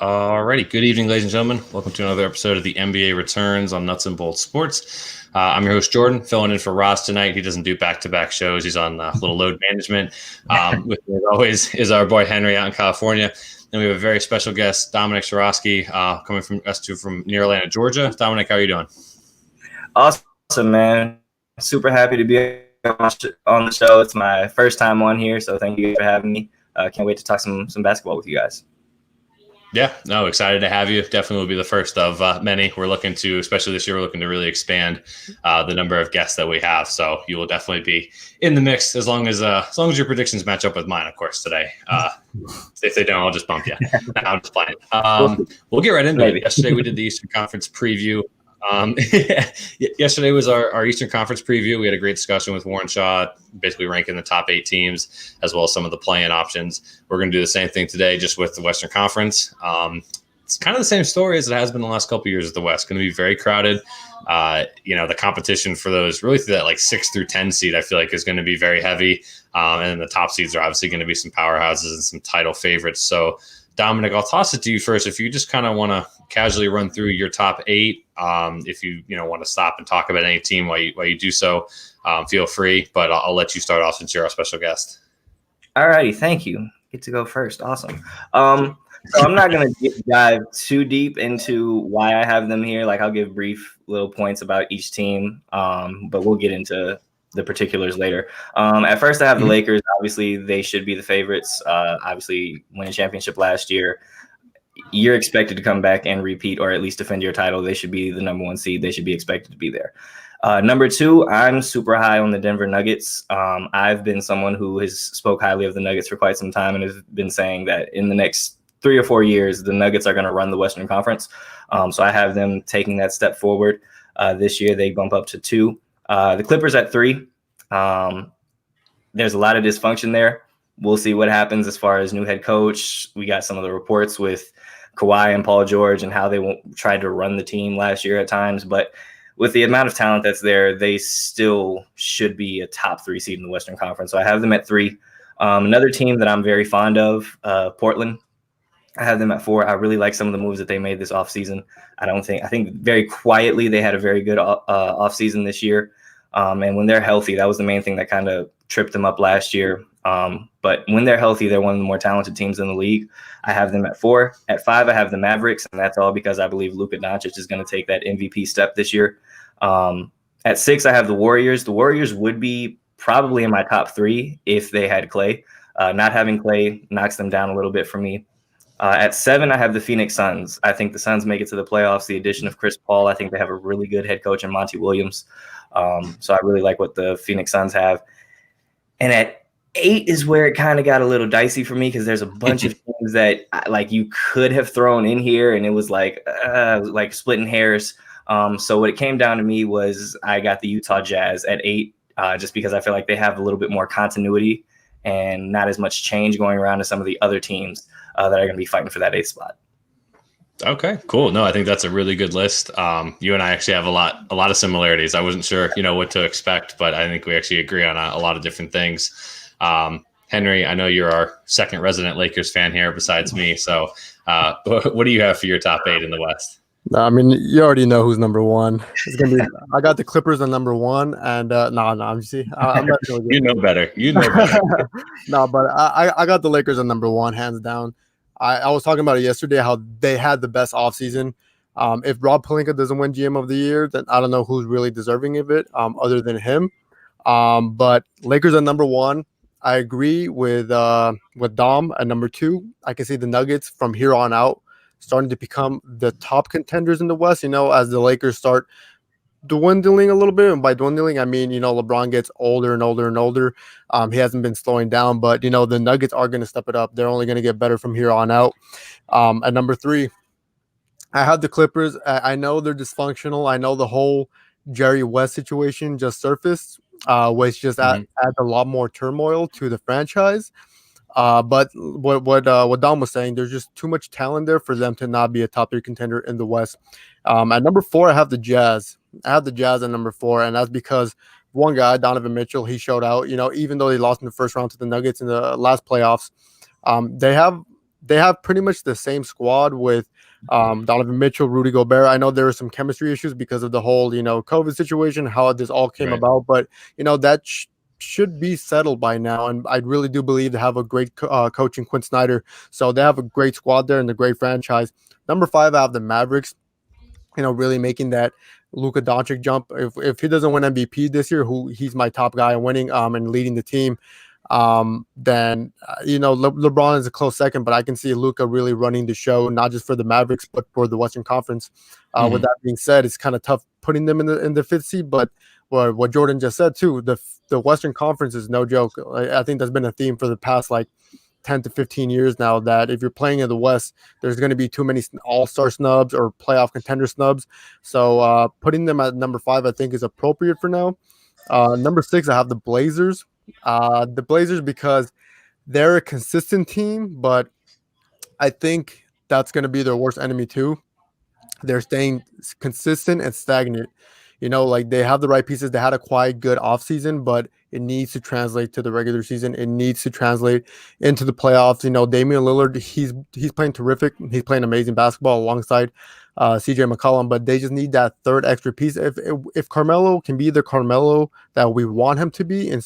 Alrighty, good evening, ladies and gentlemen. Welcome to another episode of the NBA Returns on Nuts and Bolts Sports. I'm your host, Jordan, filling in for Ross tonight. He doesn't do back-to-back shows. He's on a little load management. With me, as always, is our boy Henry out in California. And we have a very special guest, Dominic Choroski, coming from from near Atlanta, Georgia. Dominic, how are you doing? Awesome, man. Super happy to be on the show. It's my first time on here, so thank you for having me. Can't wait to talk some basketball with you guys. Yeah, no, excited to have you. Definitely will be the first of many. We're looking to, especially this year, we're looking to really expand the number of guests that we have. So you will definitely be in the mix as long as your predictions match up with mine, of course, today. If they don't, I'll just bump you. No, I'm just playing. We'll get right into it. Yesterday we did the Eastern Conference preview. Yesterday was our Eastern Conference preview. We had a great discussion with Warren Shaw, basically ranking the top 8 teams as well as some of the play-in options. We're going to do the same thing today, just with the Western Conference. It's kind of the same story as it has been the last couple of years at the West. Going to be very crowded. The competition for those really through that like 6 through 10 seed, I feel like is going to be very heavy. And then the top seeds are obviously going to be some powerhouses and some title favorites. So Dominic, I'll toss it to you first. If you just kind of want to casually run through your top 8, if you want to stop and talk about any team while you do so, feel free. But I'll let you start off since you're our special guest. All righty, thank you. Get to go first. Awesome. So I'm not going to dive too deep into why I have them here. Like I'll give brief little points about each team, but we'll get into the particulars later. At first, I have the Lakers. Obviously, they should be the favorites. Obviously, win a championship last year. You're expected to come back and repeat or at least defend your title. They should be the number 1 seed. They should be expected to be there. Number 2, I'm super high on the Denver Nuggets. I've been someone who has spoke highly of the Nuggets for quite some time and has been saying that in the next 3 or 4 years, the Nuggets are going to run the Western Conference. So I have them taking that step forward. This year, they bump up to 2. The Clippers at 3. There's a lot of dysfunction there. We'll see what happens as far as new head coach. We got some of the reports with Kawhi and Paul George and how they tried to run the team last year at times. But with the amount of talent that's there, they still should be a top 3 seed in the Western Conference. So I have them at 3. Another team that I'm very fond of, Portland. I have them at 4. I really like some of the moves that they made this offseason. I think very quietly they had a very good offseason this year. And when they're healthy, that was the main thing that kind of tripped them up last year. But when they're healthy, they're one of the more talented teams in the league. I have them at 4. At 5, I have the Mavericks, and that's all because I believe Luka Doncic is going to take that MVP step this year. At 6, I have the Warriors. The Warriors would be probably in my top 3 if they had Klay. Not having Klay knocks them down a little bit for me. At 7, I have the Phoenix Suns. I think the Suns make it to the playoffs. The addition of Chris Paul, I think they have a really good head coach in Monty Williams. So I really like what the Phoenix Suns have. And at 8 is where it kind of got a little dicey for me because there's a bunch of things that like you could have thrown in here, and it was like splitting hairs. So what it came down to me was I got the Utah Jazz at 8, just because I feel like they have a little bit more continuity and not as much change going around as some of the other teams that are going to be fighting for that 8th spot. Okay, cool. No, I think that's a really good list. You and I actually have a lot of similarities. I wasn't sure, what to expect, but I think we actually agree on a lot of different things. Henry, I know you're our second resident Lakers fan here besides me. So what do you have for your top 8 in the West? I mean, you already know who's number 1. It's gonna be. I got the Clippers on number 1, and I'm not really you know better. No, but I got the Lakers on number 1, hands down. I was talking about it yesterday, how they had the best offseason. If Rob Pelinka doesn't win GM of the year, then I don't know who's really deserving of it, other than him. But Lakers are number 1. I agree with Dom at number 2. I can see the Nuggets from here on out starting to become the top contenders in the West, as the Lakers start dwindling a little bit. And by dwindling, I mean, LeBron gets older and older and older. He hasn't been slowing down, but, the Nuggets are going to step it up. They're only going to get better from here on out. At number 3, I have the Clippers. I know they're dysfunctional. I know the whole Jerry West situation just surfaced, which just adds a lot more turmoil to the franchise. But what Dom was saying, there's just too much talent there for them to not be a top 3 contender in the West. At number 4, I have the Jazz. I have the Jazz at number 4, and that's because one guy, Donovan Mitchell, he showed out. Even though they lost in the first round to the Nuggets in the last playoffs, they have they have pretty much the same squad with Donovan Mitchell, Rudy Gobert. I know there were some chemistry issues because of the whole, COVID situation, how this all came about, but that should be settled by now. And I really do believe they have a great coach in Quinn Snyder. So they have a great squad there and a great franchise. Number 5, I have the Mavericks, really making that Luka Doncic jump. If he doesn't win MVP this year, he's my top guy winning and leading the team. Then LeBron is a close second, but I can see Luka really running the show, not just for the Mavericks but for the Western Conference. With that being said, it's kind of tough putting them in the 5th seed, but what Jordan just said too, the Western Conference is no joke. I think that's been a theme for the past 10 to 15 years now, that if you're playing in the West, there's going to be too many all-star snubs or playoff contender snubs. So putting them at number 5, I think, is appropriate for now. Number 6, I have the Blazers. The Blazers, because they're a consistent team, but I think that's going to be their worst enemy too. They're staying consistent and stagnant. They have the right pieces. They had a quite good offseason, but it needs to translate to the regular season. It needs to translate into the playoffs. Damian Lillard, he's playing terrific. He's playing amazing basketball alongside CJ McCollum, but they just need that third extra piece. If Carmelo can be the Carmelo that we want him to be in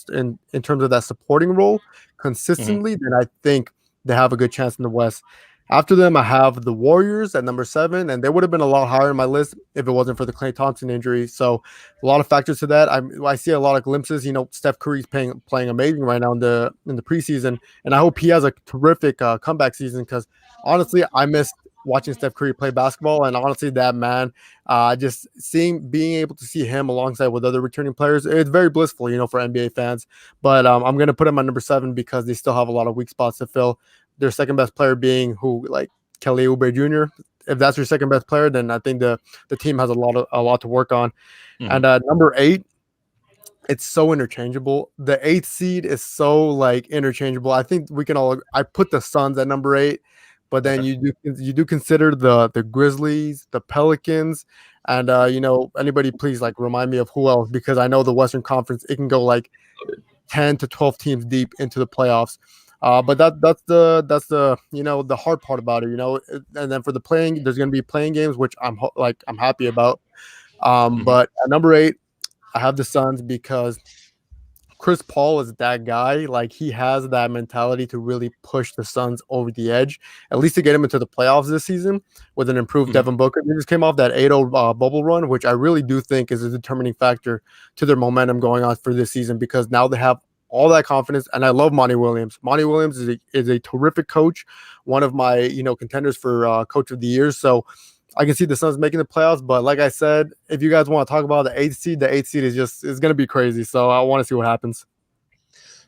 terms of that supporting role consistently, then I think they have a good chance in the West. After them, I have the Warriors at number 7, and they would have been a lot higher in my list if it wasn't for the Klay Thompson injury. So a lot of factors to that. I see a lot of glimpses. Steph Curry's playing amazing right now in the preseason, and I hope he has a terrific comeback season, because honestly, I missed watching Steph Curry play basketball, and honestly, that man, just being able to see him alongside with other returning players, it's very blissful, for NBA fans. But I'm going to put him at number 7 because they still have a lot of weak spots to fill. Their second best player being Kelly Oubre Jr. If that's your second best player, then I think the team has a lot to work on. And number 8, it's so interchangeable. The 8th seed is so interchangeable. I think we can all. I put the Suns at number 8, but then you do consider the Grizzlies, the Pelicans, and anybody please remind me of who else, because I know the Western Conference, it can go 10 to 12 teams deep into the playoffs. But that's the hard part about it, and then for the playing, there's going to be playing games, which I'm happy about. But at number 8, I have the Suns because Chris Paul is that guy. He has that mentality to really push the Suns over the edge, at least to get him into the playoffs this season with an improved Devin Booker. They just came off that 8-0 bubble run, which I really do think is a determining factor to their momentum going on for this season, because now they have all that confidence. And I love Monty Williams. Monty Williams is a terrific coach, one of my contenders for coach of the year. So I can see the Suns making the playoffs. But like I said, if you guys want to talk about the 8th seed is going to be crazy. So I want to see what happens.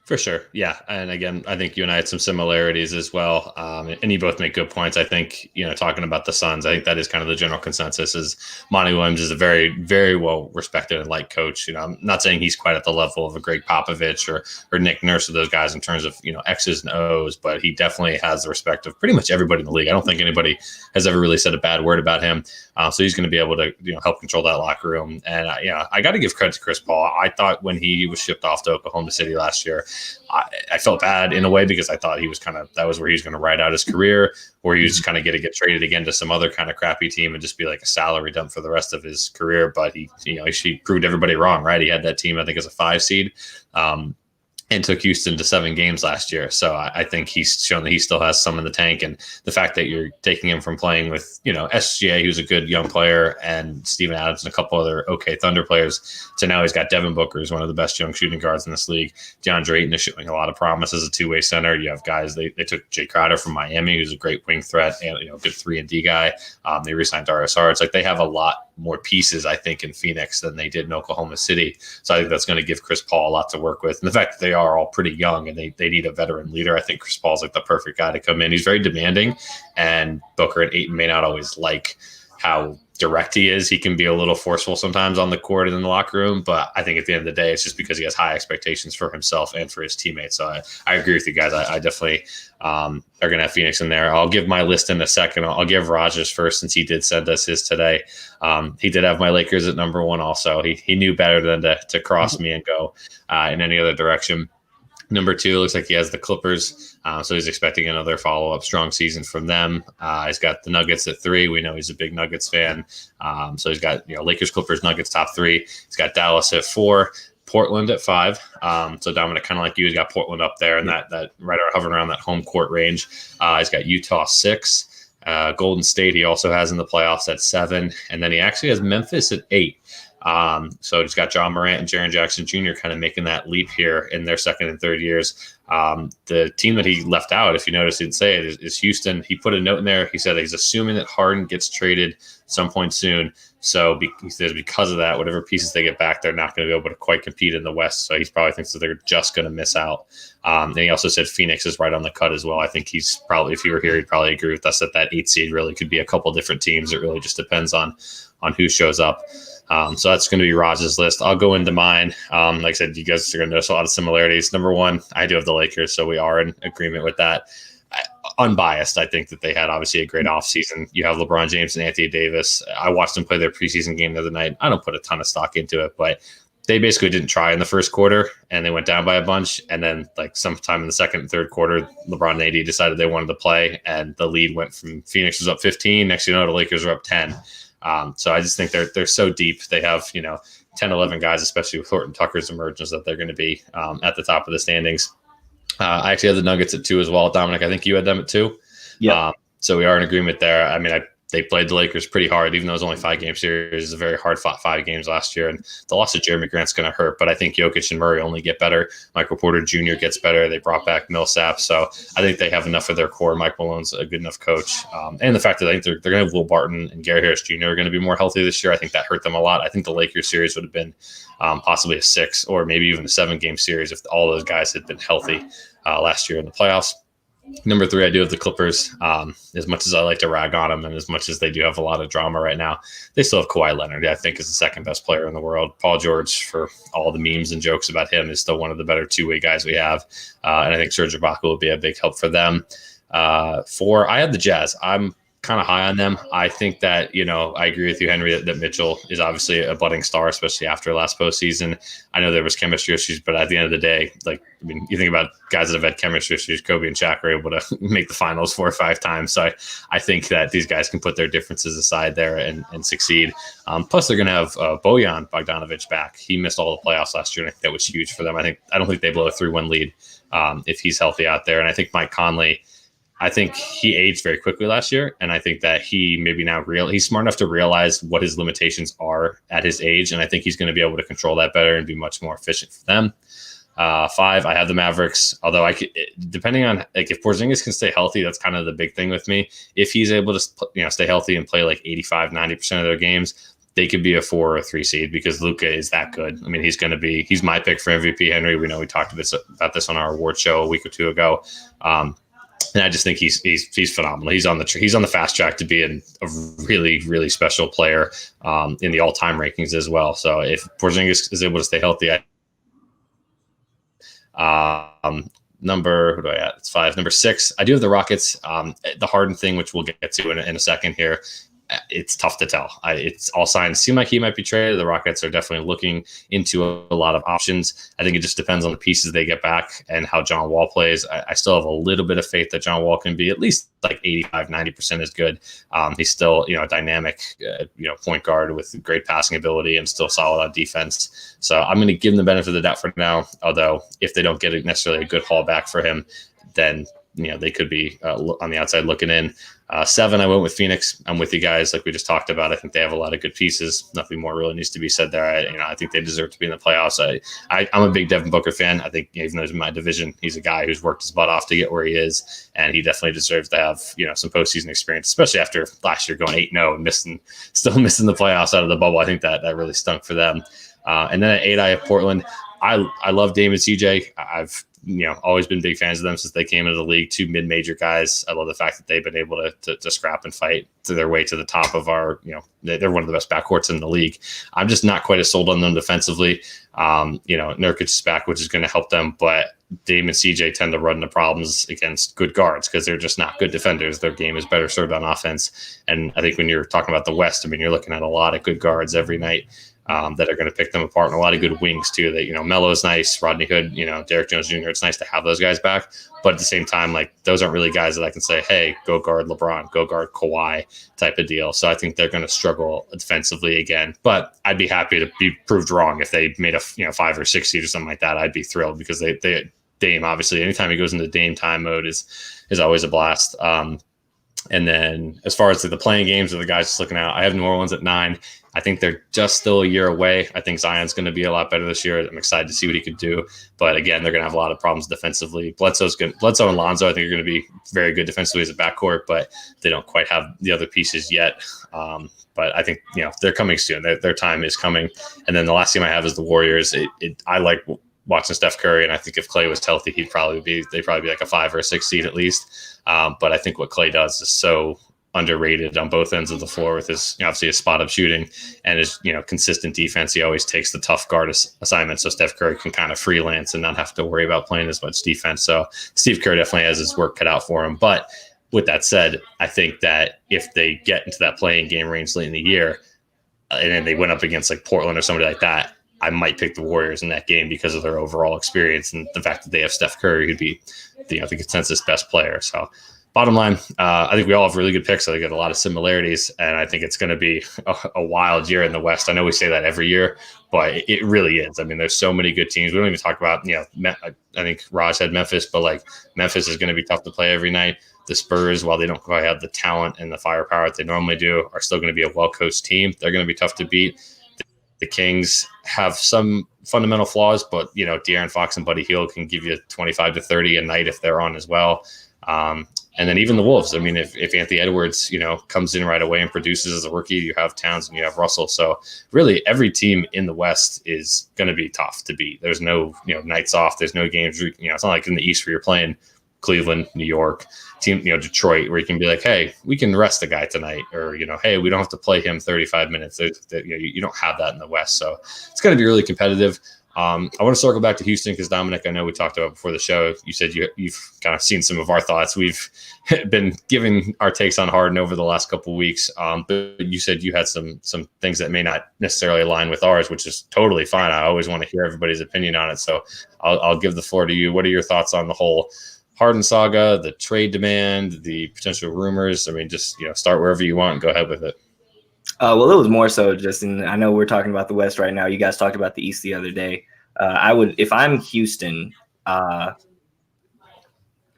For sure. Yeah. And again, I think you and I had some similarities as well. And you both make good points. I think, talking about the Suns, I think that is kind of the general consensus is Monty Williams is a very, very well respected and liked coach. I'm not saying he's quite at the level of a Greg Popovich or Nick Nurse or those guys in terms of, X's and O's, but he definitely has the respect of pretty much everybody in the league. I don't think anybody has ever really said a bad word about him. So he's going to be able to, help control that locker room. And I got to give credit to Chris Paul. I thought when he was shipped off to Oklahoma City last year, I felt bad in a way, because I thought he was that was where he was going to ride out his career, or he was kind of going to get traded again to some other kind of crappy team and just be like a salary dump for the rest of his career. But he proved everybody wrong, right? He had that team, I think, as a 5 seed. And took Houston to 7 games last year. So I think he's shown that he still has some in the tank. And the fact that you're taking him from playing with, SGA, who's a good young player, and Steven Adams and a couple other okay Thunder players, to now he's got Devin Booker, who's one of the best young shooting guards in this league. DeAndre Ayton is showing a lot of promise as a two-way center. You have guys, they took Jay Crowder from Miami, who's a great wing threat and, good 3-and-D guy. They re-signed Dario Saric. They have a lot more pieces, I think, in Phoenix than they did in Oklahoma City. So I think that's going to give Chris Paul a lot to work with. And the fact that they are all pretty young and they need a veteran leader, I think Chris Paul's the perfect guy to come in. He's very demanding, and Booker and Ayton may not always like how direct he is. He can be a little forceful sometimes on the court and in the locker room, but I think at the end of the day, it's just because he has high expectations for himself and for his teammates. So I agree with you guys. I definitely are going to have Phoenix in there. I'll give my list in a second. I'll give Rogers first, since he did send us his today. He did have my Lakers at number 1 also. He knew better than to cross me and go in any other direction. Number 2, looks like he has the Clippers, so he's expecting another follow-up strong season from them. He's got the Nuggets at 3. We know he's a big Nuggets fan, so he's got Lakers, Clippers, Nuggets top 3. He's got Dallas at 4, Portland at 5. So Dominic, kind of like you, he's got Portland up there, and that right hovering around that home court range. He's got Utah 6, Golden State he also has in the playoffs at 7, and then he actually has Memphis at 8. So he's got John Morant and Jaren Jackson Jr. kind of making that leap here in their second and third years. The team that he left out, if you notice, he'd say it is Houston. He put a note in there. He said he's assuming that Harden gets traded some point soon. So he says because of that, whatever pieces they get back, they're not going to be able to quite compete in the West. So he probably thinks that they're just going to miss out. And he also said Phoenix is right on the cut as well. I think he's probably, if you were here, he'd probably agree with us that 8 seed really could be a couple different teams. It really just depends on who shows up. So that's going to be Raj's list. I'll go into mine. Like I said, you guys are going to notice a lot of similarities. Number 1, I do have the Lakers, so we are in agreement with that. Unbiased, I think that they had obviously a great offseason. You have LeBron James and Anthony Davis. I watched them play their preseason game the other night. I don't put a ton of stock into it, but they basically didn't try in the first quarter, and they went down by a bunch. And then, like sometime in the second and third quarter, LeBron and AD decided they wanted to play, and the lead went from Phoenix was up 15. Next thing you know, the Lakers were up 10. So I just think they're so deep. They have 10, 11 guys, especially with Horton Tucker's emergence, that they're going to be at the top of the standings. I actually had the Nuggets at 2 as well, Dominic. I think you had them at 2. Yeah. So we are in agreement there. I mean, they played the Lakers pretty hard, even though it was only 5-game series. It's a very hard fought 5 games last year, and the loss of Jeremy Grant's going to hurt. But I think Jokic and Murray only get better. Michael Porter Jr. gets better. They brought back Millsap, so I think they have enough of their core. Mike Malone's a good enough coach, and the fact that I think they're going to have Will Barton and Gary Harris Jr. are going to be more healthy this year. I think that hurt them a lot. I think the Lakers series would have been possibly a 6 or maybe even a 7-game series if all those guys had been healthy last year in the playoffs. Number 3, I do have the Clippers. As much as I like to rag on them and as much as they do have a lot of drama right now, they still have Kawhi Leonard, I think, is the second best player in the world. Paul George, for all the memes and jokes about him, is still one of the better two-way guys we have. And I think Serge Ibaka will be a big help for them. 4, I have the Jazz. I'm kind of high on them. I think that, I agree with you, Henry, that Mitchell is obviously a budding star, especially after last postseason. I know there was chemistry issues, but at the end of the day, you think about guys that have had chemistry issues, Kobe and Shaq were able to make the finals 4 or 5 times. So I think that these guys can put their differences aside there and succeed. Plus, they're going to have Bojan Bogdanovic back. He missed all the playoffs last year, and I think that was huge for them. I don't think they blow a 3-1 lead if he's healthy out there. And I think Mike Conley, I think he aged very quickly last year, and I think that he maybe now he's smart enough to realize what his limitations are at his age, and I think he's going to be able to control that better and be much more efficient for them. 5, I have the Mavericks, although depending on if Porzingis can stay healthy, that's kind of the big thing with me. If he's able to stay healthy and play like 85-90% of their games, they could be a 4 or a 3 seed because Luka is that good. I mean, he's my pick for MVP, Henry. We know we talked about this on our award show a week or 2 ago. And I just think he's phenomenal. He's on the fast track to being a really, really special player in the all-time rankings as well. So if Porzingis is able to stay healthy, who do I have? It's 5. Number 6, I do have the Rockets. The Harden thing, which we'll get to in a second here. It's tough to tell. It's all signs seem like he might be traded. The Rockets are definitely looking into a lot of options. I think it just depends on the pieces they get back and how John Wall plays. I still have a little bit of faith that John Wall can be at least like 85-90% as good. He's still a dynamic point guard with great passing ability and still solid on defense. So I'm going to give him the benefit of the doubt for now. Although if they don't get necessarily a good haul back for him, then they could be on the outside looking in. 7, I went with Phoenix. I'm with you guys, like we just talked about. I think they have a lot of good pieces. Nothing more really needs to be said there. I think they deserve to be in the playoffs. I'm a big Devin Booker fan. I think even though he's in my division, he's a guy who's worked his butt off to get where he is, and he definitely deserves to have some postseason experience, especially after last year going 8-0 and still missing the playoffs out of the bubble. I think that really stunk for them. And then at 8, I have Portland. I love Dame and CJ. I've always been big fans of them since they came into the league. 2 mid-major guys. I love the fact that they've been able to scrap and fight to their way to the top of our, they're one of the best backcourts in the league. I'm just not quite as sold on them defensively. Nurkic is back, which is going to help them, but Dame and CJ tend to run into problems against good guards because they're just not good defenders. Their game is better served on offense. And I think when you're talking about the West, you're looking at a lot of good guards every night. that are going to pick them apart, and a lot of good wings too. That Melo's nice, Rodney Hood, Derek Jones Jr. It's nice to have those guys back, but at the same time, like those aren't really guys that I can say, hey, go guard LeBron, go guard Kawhi type of deal. So I think they're going to struggle defensively again. But I'd be happy to be proved wrong if they made a 5 or 6 seed or something like that. I'd be thrilled because they Dame, obviously, anytime he goes into Dame time mode is always a blast. And then as far as the playing games of the guys just looking out, I have New Orleans at 9. I think they're just still a year away. I think Zion's going to be a lot better this year. I'm excited to see what he could do. But again, they're going to have a lot of problems defensively. Bledsoe and Lonzo, I think, are going to be very good defensively as a backcourt, but they don't quite have the other pieces yet. But I think they're coming soon. Their time is coming. And then the last team I have is the Warriors. I like watching Steph Curry, and I think if Clay was healthy, they'd probably be like a 5 or a 6 seed at least. But I think what Clay does is so underrated on both ends of the floor with his obviously his spot up shooting and his consistent defense. He always takes the tough guard assignment, so Steph Curry can kind of freelance and not have to worry about playing as much defense. So Steve Kerr definitely has his work cut out for him. But with that said, I think that if they get into that playing game range late in the year and then they went up against like Portland or somebody like that, I might pick the Warriors in that game because of their overall experience and the fact that they have Steph Curry, who'd be the consensus best player. So bottom line, I think we all have really good picks. So they got a lot of similarities, and I think it's going to be a wild year in the West. I know we say that every year, but it really is. I mean, there's so many good teams. We don't even talk about, I think Raj said Memphis, but like Memphis is going to be tough to play every night. The Spurs, while they don't quite have the talent and the firepower that they normally do, are still going to be a well-coached team. They're going to be tough to beat. The Kings have some fundamental flaws, but De'Aaron Fox and Buddy Hield can give you 25 to 30 a night if they're on as well. And then even the Wolves. I mean, if Anthony Edwards, comes in right away and produces as a rookie, you have Towns and you have Russell. So really, every team in the West is going to be tough to beat. There's no nights off. There's no games. It's not like in the East where you're playing Cleveland, New York, team, Detroit, where you can be like, hey, we can rest the guy tonight, or hey, we don't have to play him 35 minutes. You don't have that in the West, so it's going to be really competitive. I want to circle back to Houston because Dominic, I know we talked about before the show. You said you've kind of seen some of our thoughts. We've been giving our takes on Harden over the last couple of weeks, but you said you had some things that may not necessarily align with ours, which is totally fine. I always want to hear everybody's opinion on it, so I'll give the floor to you. What are your thoughts on the whole Harden saga, the trade demand, the potential rumors? I mean, just start wherever you want and go ahead with it. Well, it was more so just I know we're talking about the West right now. You guys talked about the East the other day. I would, if I'm Houston,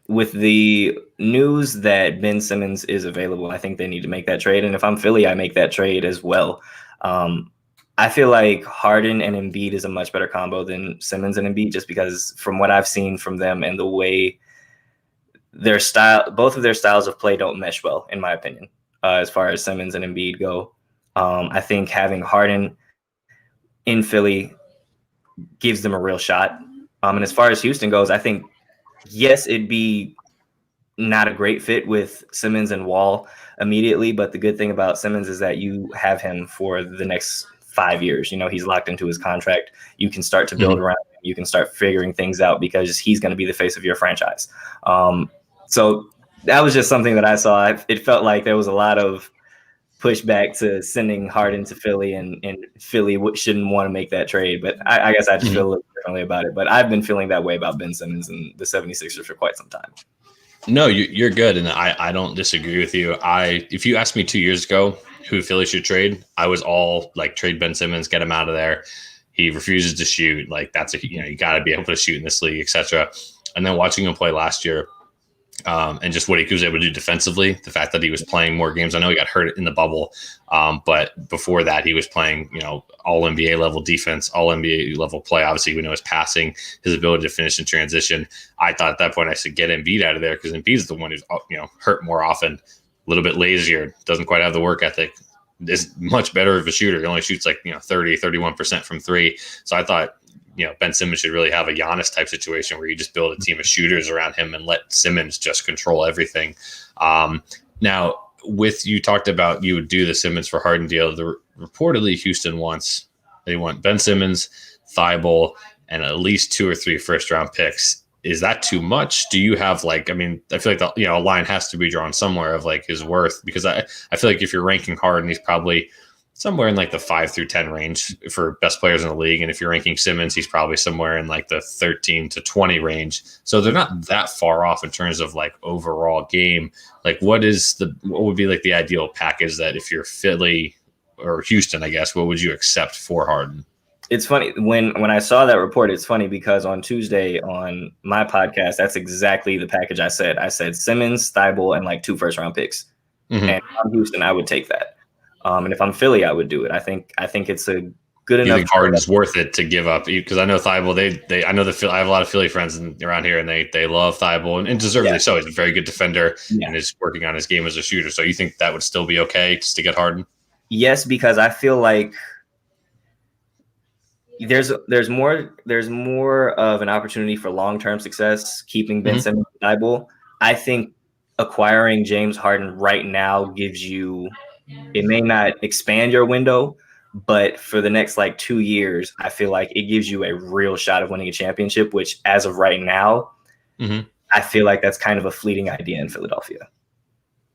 with the news that Ben Simmons is available, I think they need to make that trade. And if I'm Philly, I make that trade as well. I feel like Harden and Embiid is a much better combo than Simmons and Embiid, just because from what I've seen from them and the way their style, both of their styles of play don't mesh well, in my opinion, as far as Simmons and Embiid go. I think having Harden in Philly gives them a real shot. And as far as Houston goes, I think, yes, it'd be not a great fit with Simmons and Wall immediately, but the good thing about Simmons is that you have him for the next 5 years. He's locked into his contract. You can start to build around him. You can start figuring things out because he's going to be the face of your franchise. So that was just something that I saw. It felt like there was a lot of pushback to sending Harden to Philly, and Philly shouldn't want to make that trade. But I guess I just feel a little differently about it. But I've been feeling that way about Ben Simmons and the 76ers for quite some time. No, you're good, and I don't disagree with you. If you asked me 2 years ago who Philly should trade, I was all like, trade Ben Simmons, get him out of there. He refuses to shoot. Like, that's you got to be able to shoot in this league, etc. And then watching him play last year, and just what he was able to do defensively, the fact that he was playing more games. I know he got hurt in the bubble, but before that, he was playing, all NBA level defense, all NBA level play. Obviously, we know his passing, his ability to finish in transition. I thought at that point I should get Embiid out of there because Embiid is the one who's hurt more often, a little bit lazier, doesn't quite have the work ethic, is much better of a shooter. He only shoots like 30-31% from three. So I thought, Ben Simmons should really have a Giannis type situation where you just build a team of shooters around him and let Simmons just control everything. Now, you talked about you would do the Simmons for Harden deal. Reportedly, Houston they want Ben Simmons, Thibault, and at least 2 or 3 first-round picks. Is that too much? Do you have I feel like a line has to be drawn somewhere of his worth, because I feel like if you're ranking Harden, he's probably somewhere in like the 5 through 10 range for best players in the league. And if you're ranking Simmons, he's probably somewhere in like the 13 to 20 range. So they're not that far off in terms of like overall game. Like what would be like the ideal package that if you're Philly or Houston, I guess, what would you accept for Harden? It's funny when I saw that report. It's funny because on Tuesday on my podcast, that's exactly the package I said. I said Simmons, Thibault, and like 2 first-round picks. Mm-hmm. And if I'm Houston, I would take that. And if I'm Philly, I would do it. I think it's a good enough. You think Harden's worth it to give up? Because I know Thibault. I know I have a lot of Philly friends around here, and they love Thibault, and deservedly so. He's a very good defender and is working on his game as a shooter. So you think that would still be okay just to get Harden? Yes, because I feel like there's more of an opportunity for long-term success keeping Ben Simmons and Thibault. I think acquiring James Harden right now gives you, it may not expand your window, but for the next like 2 years, I feel like it gives you a real shot of winning a championship, which as of right now, I feel like that's kind of a fleeting idea in Philadelphia.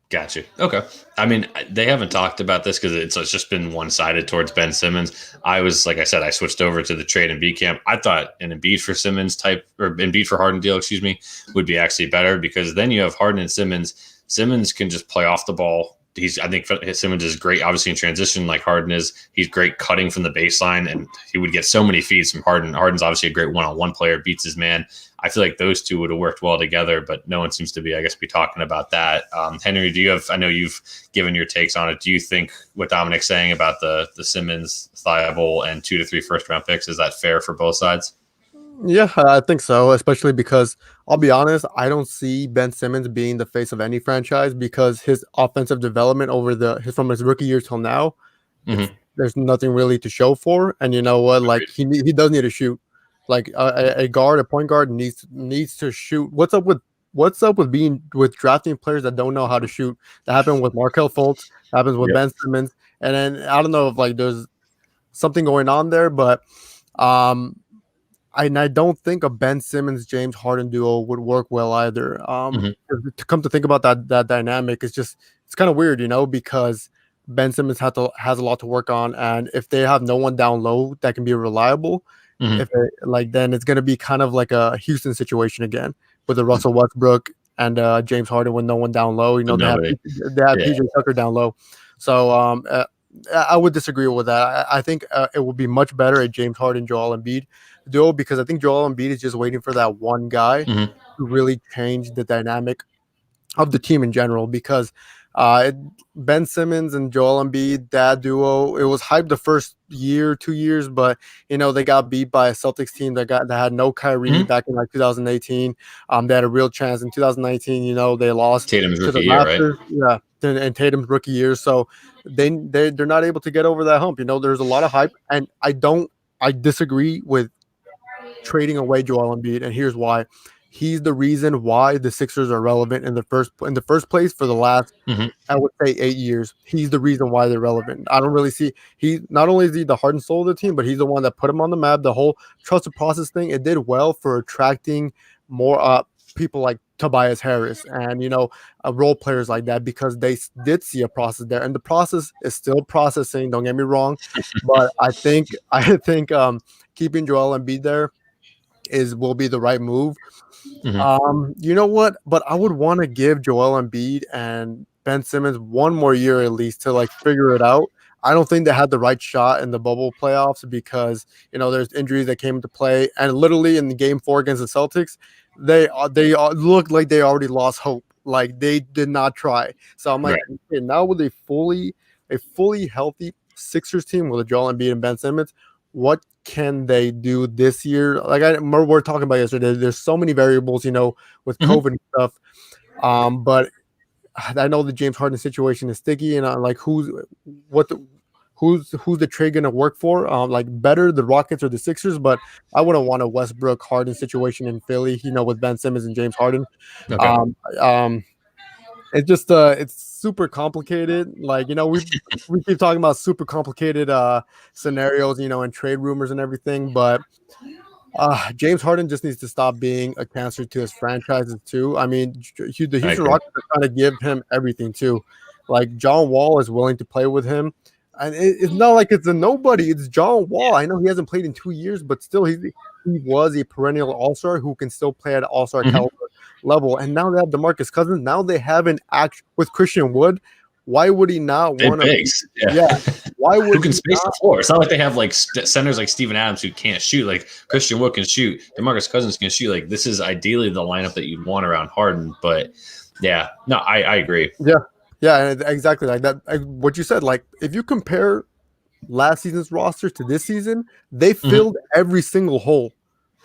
Got you. Okay. I mean, they haven't talked about this because it's just been one-sided towards Ben Simmons. I switched over to the trade and Embiid camp. I thought an Embiid for Simmons type, or Embiid for Harden deal, would be actually better because then you have Harden and Simmons. Simmons can just play off the ball. I think Simmons is great, obviously in transition, like Harden is. He's great cutting from the baseline, and he would get so many feeds from Harden. Harden's obviously a great one-on-one player, beats his man. I feel like those two would have worked well together, but no one seems to be talking about that. Henry, I know you've given your takes on it. Do you think what Dominic's saying about the Simmons, Thibault, and 2 to 3 first-round picks, is that fair for both sides? Yeah, I think so, especially because I'll be honest, I don't see Ben Simmons being the face of any franchise because his offensive development from his rookie year till now, there's nothing really to show for. And you know what? Like he does need to shoot. Like a point guard needs to shoot. What's up with drafting players that don't know how to shoot? That happened with Markelle Fultz. That happens with Ben Simmons. And then I don't know if like there's something going on there, but I don't think a Ben Simmons James Harden duo would work well either. To come to think about that dynamic, it's kind of weird, because Ben Simmons has a lot to work on, and if they have no one down low that can be reliable, then it's going to be kind of like a Houston situation again with the Russell Westbrook and James Harden with no one down low. They have PJ Tucker down low, so I would disagree with that. I think it would be much better at James Harden, Joel Embiid duo, because I think Joel Embiid is just waiting for that one guy to really change the dynamic of the team in general. Because Ben Simmons and Joel Embiid, that duo, it was hyped the first 2 years, but they got beat by a Celtics team that had no Kyrie back in like 2018. They had a real chance in 2019. They lost Tatum's to rookie the year, Raptors, right? Yeah, and Tatum's rookie year. So they're not able to get over that hump. There's a lot of hype, and I disagree with trading away Joel Embiid, and here's why. He's the reason why the Sixers are relevant in the first place for the last, I would say, 8 years. He's the reason why they're relevant. I don't really see not only is he the heart and soul of the team, but he's the one that put him on the map. The whole trusted process thing, it did well for attracting more people like Tobias Harris and role players like that, because they did see a process there, and the process is still processing. Don't get me wrong, but I think keeping Joel Embiid there will be the right move. You know what? But I would want to give Joel Embiid and Ben Simmons one more year at least to like figure it out. I don't think they had the right shot in the bubble playoffs because there's injuries that came into play, and literally in the game 4 against the Celtics, they looked like they already lost hope. Like they did not try. So I'm like, okay, now with a fully healthy Sixers team with a Joel Embiid and Ben Simmons, what can they do this year? Like we're talking about yesterday, there's so many variables, with COVID and stuff. But I know the James Harden situation is sticky, and like who's the trade going to work for? Like better the Rockets or the Sixers, but I wouldn't want a Westbrook Harden situation in Philly, with Ben Simmons and James Harden. Okay. It's just it's super complicated. Like we keep talking about super complicated scenarios, and trade rumors and everything, but James Harden just needs to stop being a cancer to his franchises too. I mean, the Houston Rockets are trying to give him everything too. Like John Wall is willing to play with him. And it's not like it's a nobody. It's John Wall. I know he hasn't played in 2 years, but still, he was a perennial all-star who can still play at an all-star caliber level. And now they have DeMarcus Cousins. Now they have an act with Christian Wood. Why would he not want to? Yeah. Why would who can space the floor? It's not like they have like centers like Steven Adams who can't shoot. Like Christian Wood can shoot. DeMarcus Cousins can shoot. Like this is ideally the lineup that you'd want around Harden. But yeah, no, I agree. Yeah, exactly like that. What you said, like if you compare last season's roster to this season, they filled every single hole.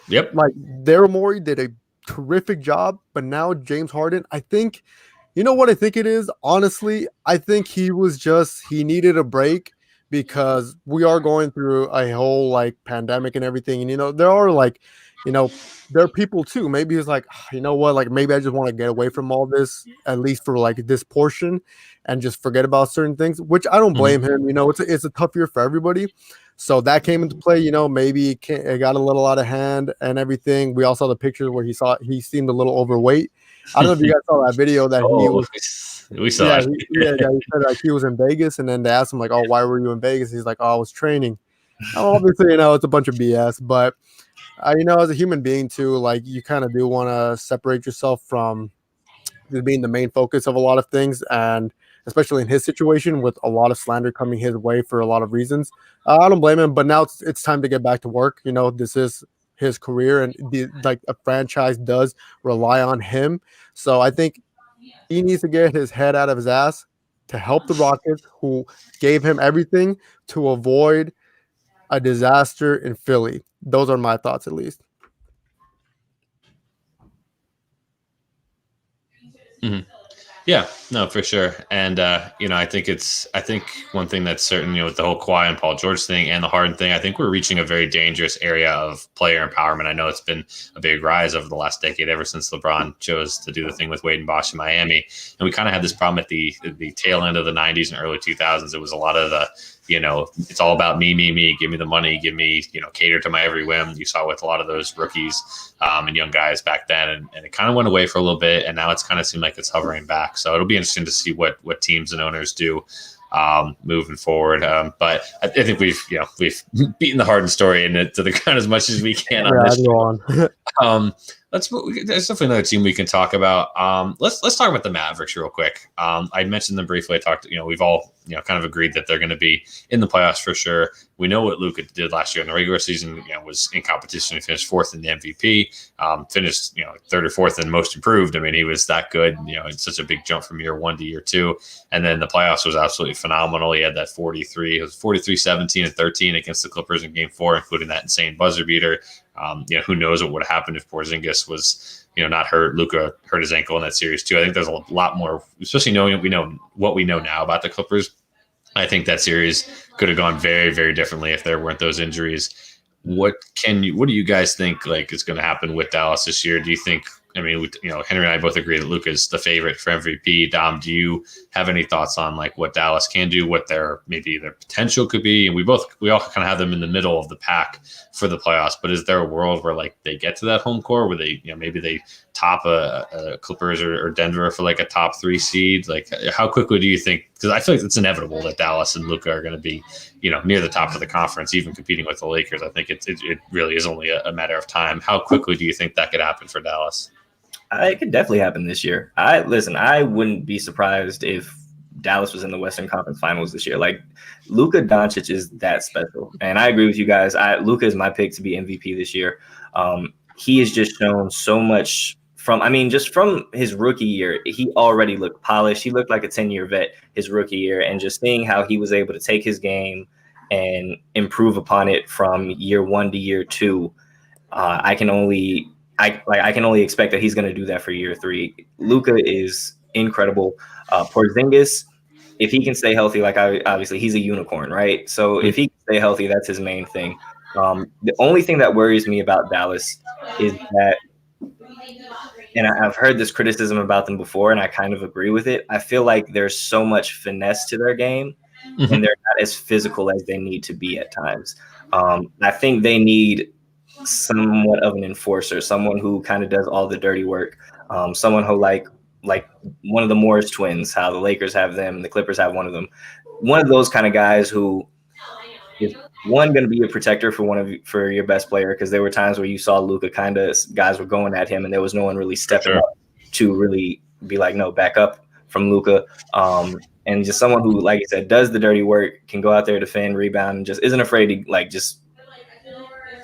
Yep. Like Daryl Morey did a terrific job, but now James Harden, I think, you know what I think it is? Honestly, I think he needed a break because we are going through a whole like pandemic and everything. And, there are like, there are people too. Maybe he's like, you know what? Like maybe I just want to get away from all this, at least for like this portion, and just forget about certain things, which I don't blame him. It's a tough year for everybody. So that came into play, maybe it got a little out of hand and everything. We all saw the pictures where he seemed a little overweight. I don't know if you guys saw that video that we saw. He said like he was in Vegas, and then they asked him like, "Oh, why were you in Vegas?" He's like, "Oh, I was training." Obviously, it's a bunch of BS, but as a human being too, like you kind of do want to separate yourself from just being the main focus of a lot of things, and especially in his situation with a lot of slander coming his way for a lot of reasons. I don't blame him, but now it's time to get back to work. This is his career, and a franchise does rely on him. So I think he needs to get his head out of his ass to help the Rockets, who gave him everything, to avoid a disaster in Philly. Those are my thoughts, at least. Yeah, no, for sure. And, I think one thing that's certain, with the whole Kawhi and Paul George thing and the Harden thing, I think we're reaching a very dangerous area of player empowerment. I know it's been a big rise over the last decade, ever since LeBron chose to do the thing with Wade and Bosh in Miami. And we kind of had this problem at the tail end of the 90s and early 2000s. It was a lot of the, it's all about me, give me the money, give me, cater to my every whim. You saw with a lot of those rookies and young guys back then, and it kind of went away for a little bit, and now it's kind of seemed like it's hovering back. So it'll be interesting to see what teams and owners do moving forward. But I think we've beaten the Harden story to the ground as much as we can on this. There's definitely another team we can talk about. Let's talk about the Mavericks real quick. I mentioned them briefly. I talked, we've all, kind of agreed that they're going to be in the playoffs for sure. We know what Luka did last year in the regular season, was in competition. He finished fourth in the MVP, finished, third or fourth in most improved. I mean, he was that good, it's such a big jump from year one to year two. And then the playoffs was absolutely phenomenal. He had that 43, it was 43, 17 and 13 against the Clippers in game 4, including that insane buzzer beater. Who knows what would have happened if Porzingis was, not hurt. Luka hurt his ankle in that series too. I think there's a lot more, especially knowing what we know now about the Clippers. I think that series could have gone very, very differently if there weren't those injuries. What do you guys think is going to happen with Dallas this year? Do you think? I mean, Henry and I both agree that Luka is the favorite for MVP. Dom, do you have any thoughts on what Dallas can do, what their potential could be? And we all kind of have them in the middle of the pack for the playoffs. But is there a world where they get to that home court where they, maybe they top a Clippers or Denver for a top 3 seed? How quickly do you think? Because I feel like it's inevitable that Dallas and Luka are going to be, near the top of the conference, even competing with the Lakers. I think it really is only a matter of time. How quickly do you think that could happen for Dallas? It could definitely happen this year. I wouldn't be surprised if Dallas was in the Western Conference Finals this year. Luka Doncic is that special, and I agree with you guys. Luka is my pick to be MVP this year. He has just shown so much just from his rookie year. He already looked polished. He looked like a 10-year vet his rookie year, and just seeing how he was able to take his game and improve upon it from year 1 to year 2. I can only expect that he's going to do that for year 3. Luka is incredible. Porzingis, if he can stay healthy, obviously he's a unicorn, right? So if he can stay healthy, that's his main thing. The only thing that worries me about Dallas is that, and I've heard this criticism about them before, and I kind of agree with it. I feel like there's so much finesse to their game, and they're not as physical as they need to be at times. I think they need somewhat of an enforcer, someone who kind of does all the dirty work, someone who like one of the Morris twins, how the Lakers have them, the Clippers have one of them. one of those kind of guys who is one going to be a protector for your best player, because there were times where you saw Luka kind of guys were going at him and there was no one really stepping up to really be like, no, back up from Luka. And just someone who, like I said, does the dirty work, can go out there, defend, rebound, and just isn't afraid to like just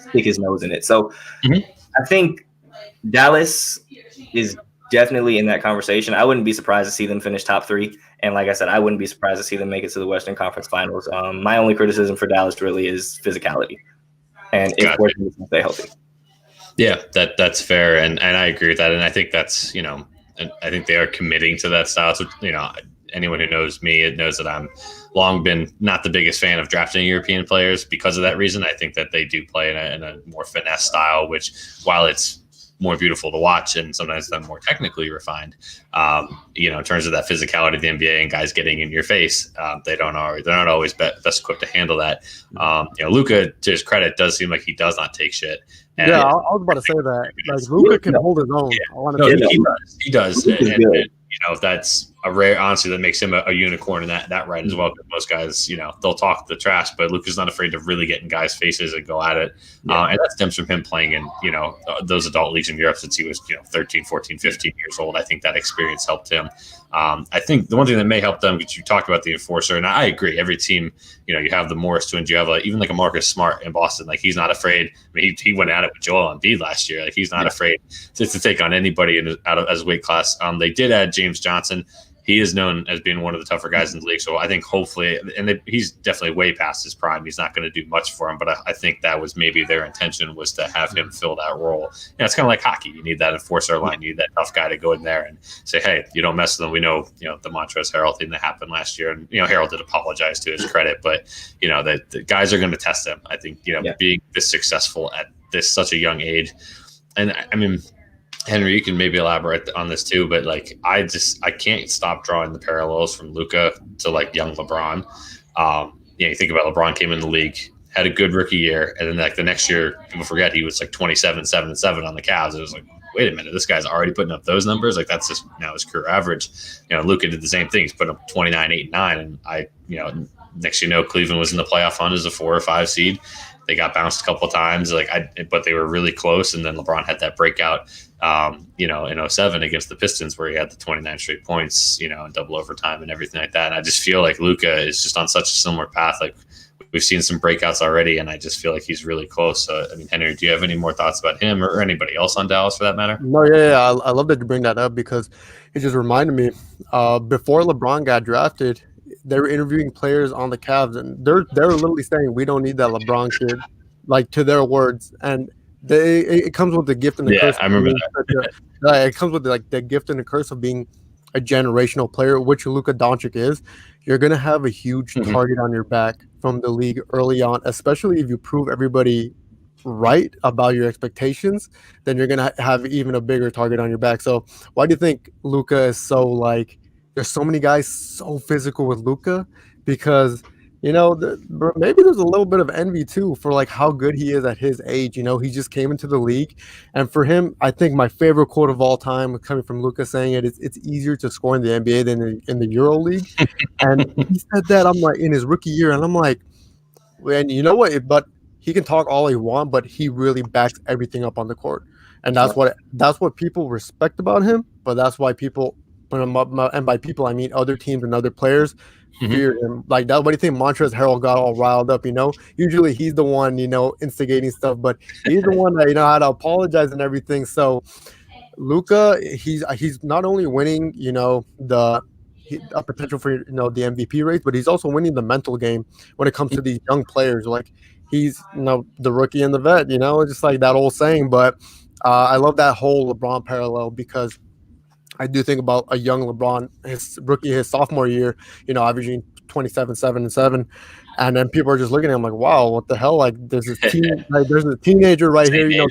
stick his nose in it. So I think Dallas is definitely in that conversation. I wouldn't be surprised to see them finish top 3. And like I said, I wouldn't be surprised to see them make it to the Western Conference Finals. My only criticism for Dallas really is physicality, and if we're going to stay healthy. Yeah, that's fair, and I agree with that, and I think that's, you know, and I think they are committing to that style. So, you know, anyone who knows me knows that I'm long been not the biggest fan of drafting European players because of that reason. I think that they do play in a more finesse style, which, while it's more beautiful to watch and sometimes they're more technically refined, you know, in terms of that physicality of the NBA and guys getting in your face, they're not always best equipped to handle that. You know, Luka, to his credit, does seem like he does not take shit. And I was about to say that. Like, Luka can hold his own. He does. And, you know, that's a rare, honestly, that makes him a unicorn in that right as well. Because most guys, you know, they'll talk the trash, but Luka's not afraid to really get in guys' faces and go at it. And that stems from him playing in, you know, those adult leagues in Europe since he was, you know, 13, 14, 15 years old. I think that experience helped him. I think the one thing that may help them, because you talked about the enforcer, and I agree, every team, you know, you have the Morris twins, you have even like a Marcus Smart in Boston. Like, he's not afraid. I mean, he went at it with Joel Embiid last year. Like, he's not afraid to take on anybody as weight class. They did add James Johnson. He is known as being one of the tougher guys in the league. So I think hopefully, and he's definitely way past his prime. He's not going to do much for him, but I think that was maybe their intention, was to have him fill that role. You know, it's kind of like hockey. You need that enforcer line. You need that tough guy to go in there and say, hey, you don't mess with them. We know, you know, the Montrezl Harrell thing that happened last year. And, you know, Harrell did apologize, to his credit, but, you know, that the guys are going to test him. I think, you know, being this successful at such a young age. And I mean, Henry, you can maybe elaborate on this too, but like, I can't stop drawing the parallels from Luka to like young LeBron. You know, you think about LeBron came in the league, had a good rookie year, and then like the next year, people forget he was like 27, 7, and 7 on the Cavs. It was like, wait a minute, this guy's already putting up those numbers. Like, that's just now his career average. You know, Luka did the same thing. He's putting up 29, 8, 9, and you know, next you know, Cleveland was in the playoff hunt as a 4 or 5 seed. They got bounced a couple of times, but they were really close. And then LeBron had that breakout, you know, in 07 against the Pistons, where he had the 29 straight points, you know, in double overtime and everything like that. And I just feel like Luka is just on such a similar path. Like, we've seen some breakouts already, and I just feel like he's really close. So, I mean, Henry, do you have any more thoughts about him or anybody else on Dallas for that matter? No, I love that you bring that up, because it just reminded me, before LeBron got drafted, they were interviewing players on the Cavs, and they're literally saying, we don't need that LeBron kid, like, to their words. And it comes with the gift and the curse. I remember that. It comes with the gift and the curse of being a generational player, which Luka Doncic is. You're gonna have a huge target on your back from the league early on, especially if you prove everybody right about your expectations. Then you're gonna have even a bigger target on your back. So why do you think Luka is so like? There's so many guys so physical with Luka, because, you know, maybe there's a little bit of envy too for like how good he is at his age. You know, he just came into the league, and for him, I think my favorite quote of all time, coming from Luka, saying it's easier to score in the NBA than in the Euro League. And he said that, I'm like, in his rookie year, and I'm like, and you know what? But he can talk all he wants, but he really backs everything up on the court, and that's what people respect about him. But that's why people. And by people, I mean other teams and other players fear him. Like that. What do you think? Montrezl Harrell got all riled up. You know, usually he's the one, you know, instigating stuff, but he's the one that, you know, had to apologize and everything. So Luka, he's not only winning, you know, a potential for, you know, the MVP race, but he's also winning the mental game when it comes to these young players. Like, he's, you know, the rookie and the vet. You know, just like that old saying. But I love that whole LeBron parallel, because I do think about a young LeBron, his sophomore year, you know, averaging 27, 7, and 7. And then people are just looking at him like, wow, what the hell? Like, there's a teenager right here, you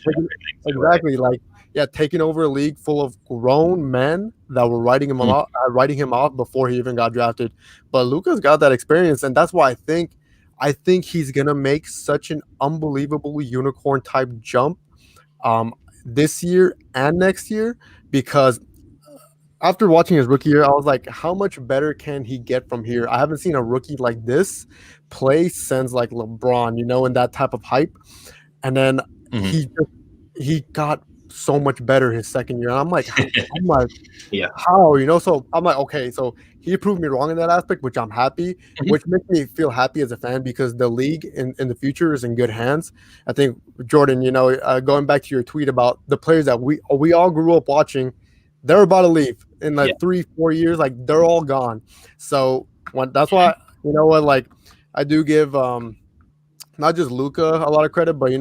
know, taking over a league full of grown men that were writing him off before he even got drafted. But Luka's got that experience, and that's why I think he's gonna make such an unbelievable unicorn type jump this year and next year, because after watching his rookie year, I was like, how much better can he get from here? I haven't seen a rookie like this play since like LeBron, in that type of hype. And then Mhm. he got so much better his second year. And I'm like, Yeah. how, So I'm like, okay, so he proved me wrong in that aspect, which I'm happy, which makes me feel happy as a fan because the league in the future is in good hands. I think, Jordan, going back to your tweet about the players that we all grew up watching, they're about to leave in like 3-4 years, like they're all gone. So that's why, like I do give not just Luka a lot of credit, but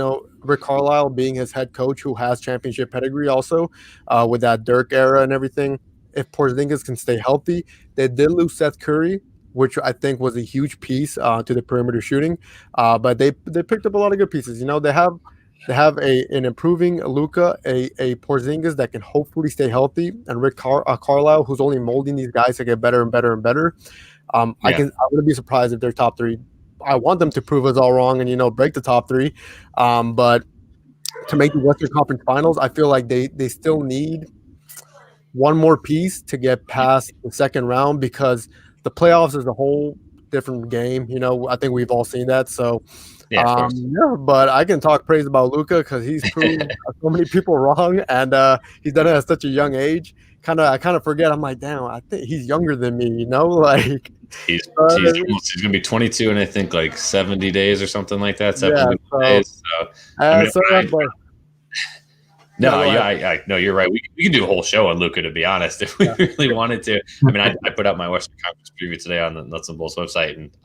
Rick Carlisle being his head coach, who has championship pedigree also, with that Dirk era and everything. If Porzingis can stay healthy, they did lose Seth Curry, which I think was a huge piece to the perimeter shooting. But they picked up a lot of good pieces. They have an improving Luka, a Porzingis that can hopefully stay healthy, and Rick Carlisle, who's only molding these guys to get better and better and better. I wouldn't be surprised if they're top three. I want them to prove us all wrong and break the top three, but to make the Western Conference Finals, I feel like they still need one more piece to get past the second round because the playoffs is a whole different game. I think we've all seen that. So but I can talk praise about Luka because he's proved so many people wrong, and he's done it at such a young age. I kind of forget. I'm like, damn, I think he's younger than me. Like he's gonna be 22 in I think like 70 days or something like that. 70 days. So no, you're right. We can do a whole show on Luka, to be honest, if we really wanted to. I mean, I put out my Western Conference preview today on the Nuts and Bolts website, and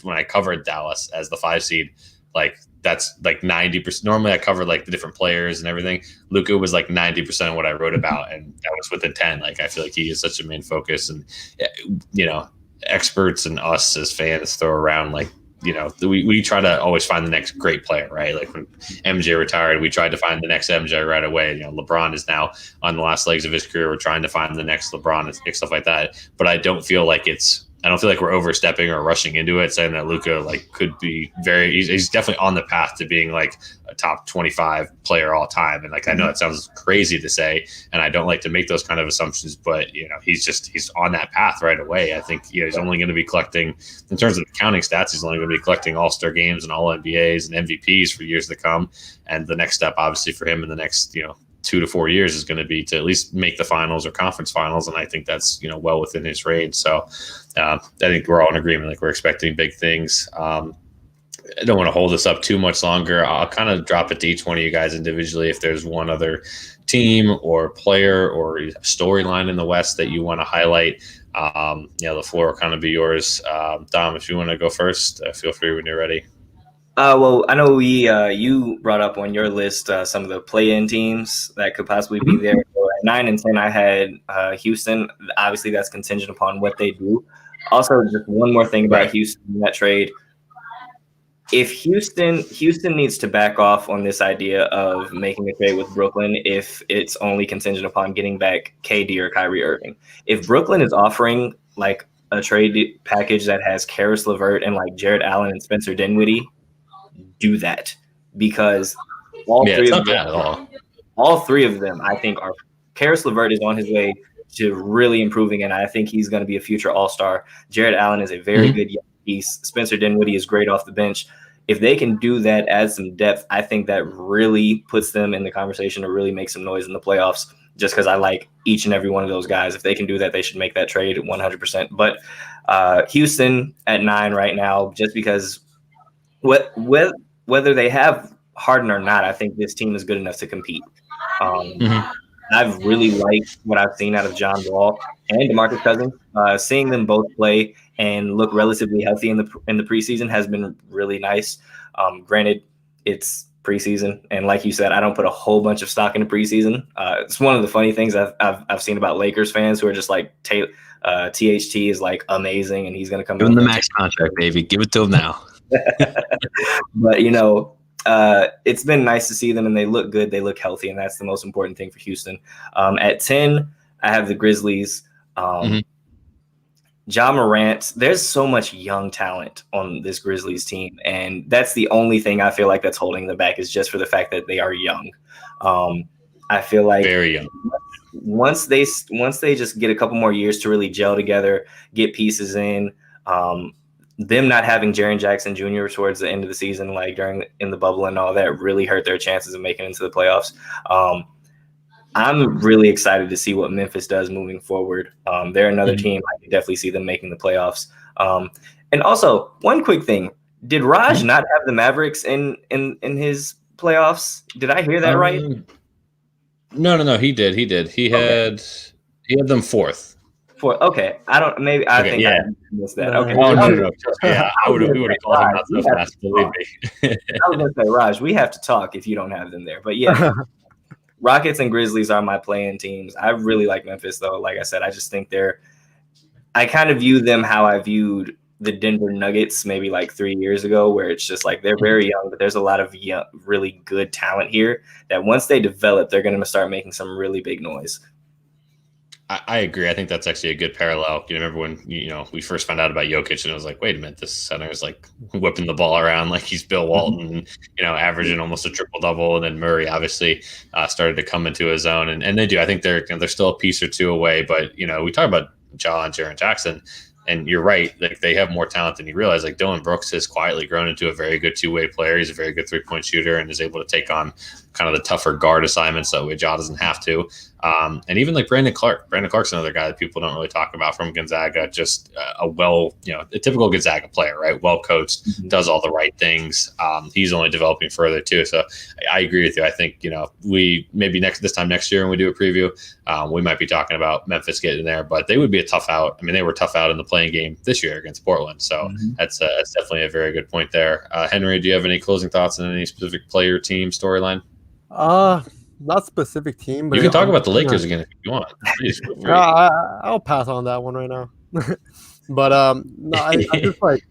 when I covered Dallas as the 5 seed, like that's like 90%. Normally, I covered like the different players and everything. Luka was like 90% of what I wrote about, and that was within 10. Like I feel like he is such a main focus, and experts and us as fans throw around like. We try to always find the next great player, right? Like when MJ retired, we tried to find the next MJ right away. LeBron is now on the last legs of his career. We're trying to find the next LeBron and stuff like that. But I don't feel like we're overstepping or rushing into it, saying that Luka like could be he's definitely on the path to being like a top 25 player all time. And like, I know it sounds crazy to say, and I don't like to make those kind of assumptions, but he's on that path right away. I think, he's only going to be collecting, in terms of counting stats, he's only going to be collecting all-star games and all NBAs and MVPs for years to come. And the next step, obviously, for him in the next, 2 to 4 years is going to be to at least make the finals or conference finals. And I think that's, well within his range. So I think we're all in agreement. Like we're expecting big things. I don't want to hold this up too much longer. I'll kind of drop it to each one of you guys individually. If there's one other team or player or storyline in the West that you want to highlight, the floor will kind of be yours. Dom, if you want to go first, feel free when you're ready. Well, I know you brought up on your list some of the play-in teams that could possibly be there. So at 9 and 10, I had Houston. Obviously, that's contingent upon what they do. Also, just one more thing about Houston in that trade. If Houston needs to back off on this idea of making a trade with Brooklyn if it's only contingent upon getting back KD or Kyrie Irving. If Brooklyn is offering like a trade package that has Karis LeVert and like Jared Allen and Spencer Dinwiddie, do that because all three of them, I think, are Karis LeVert is on his way to really improving, and I think he's going to be a future all-star. Jared Allen is a very good young piece. Spencer Dinwiddie is great off the bench. If they can do that, add some depth, I think that really puts them in the conversation to really make some noise in the playoffs, just because I like each and every one of those guys. If they can do that, they should make that trade 100%. But Houston at 9 right now, just because whether they have Harden or not, I think this team is good enough to compete. I've really liked what I've seen out of John Wall and DeMarcus Cousins. Seeing them both play and look relatively healthy in the preseason has been really nice. Granted, it's preseason, and like you said, I don't put a whole bunch of stock into preseason. It's one of the funny things I've seen about Lakers fans who are just like THT is like amazing, and he's going to come. Give him the max contract, baby. Give it to him now. But it's been nice to see them, and they look good. They look healthy, and that's the most important thing for Houston. At 10, I have the Grizzlies. Ja Morant. There's so much young talent on this Grizzlies team, and that's the only thing I feel like that's holding them back is just for the fact that they are young. I feel like very young. once they just get a couple more years to really gel together, get pieces in, them not having Jaren Jackson Jr. towards the end of the season, like in the bubble and all that, really hurt their chances of making it into the playoffs. I'm really excited to see what Memphis does moving forward. They're another team. I can definitely see them making the playoffs. And also, one quick thing: did Raj not have the Mavericks in his playoffs? Did I hear that right? No. He did. He had them fourth. Okay, I missed that. Okay, no. Yeah, we would have called him out so fast. Believe me. I was gonna say, Raj, we have to talk if you don't have them there. But yeah, Rockets and Grizzlies are my play-in teams. I really like Memphis, though. Like I said, I just think I kind of view them how I viewed the Denver Nuggets maybe like 3 years ago, where it's just like they're very young, but there's a lot of young, really good talent here that once they develop, they're going to start making some really big noise. I agree. I think that's actually a good parallel. You remember when we first found out about Jokic, and it was like, wait a minute, this center is like whipping the ball around like he's Bill Walton, averaging almost a triple double. And then Murray obviously started to come into his own, and they do. I think they're still a piece or two away. But we talk about Ja and Jaren Jackson, and you're right. Like they have more talent than you realize. Like Dylan Brooks has quietly grown into a very good two-way player. He's a very good three-point shooter and is able to take on kind of the tougher guard assignments that way Ja doesn't have to. And even like Brandon Clark. Brandon Clark's another guy that people don't really talk about from Gonzaga. Just a typical Gonzaga player, right? Well coached, does all the right things. He's only developing further too. So I agree with you. I think we maybe this time next year when we do a preview, we might be talking about Memphis getting there, but they would be a tough out. I mean, they were tough out in the playing game this year against Portland. So that's definitely a very good point there. Henry, do you have any closing thoughts on any specific player, team, storyline? Not specific team, but you can talk about the Lakers again if you want. I'll pass on that one right now. But no, I just like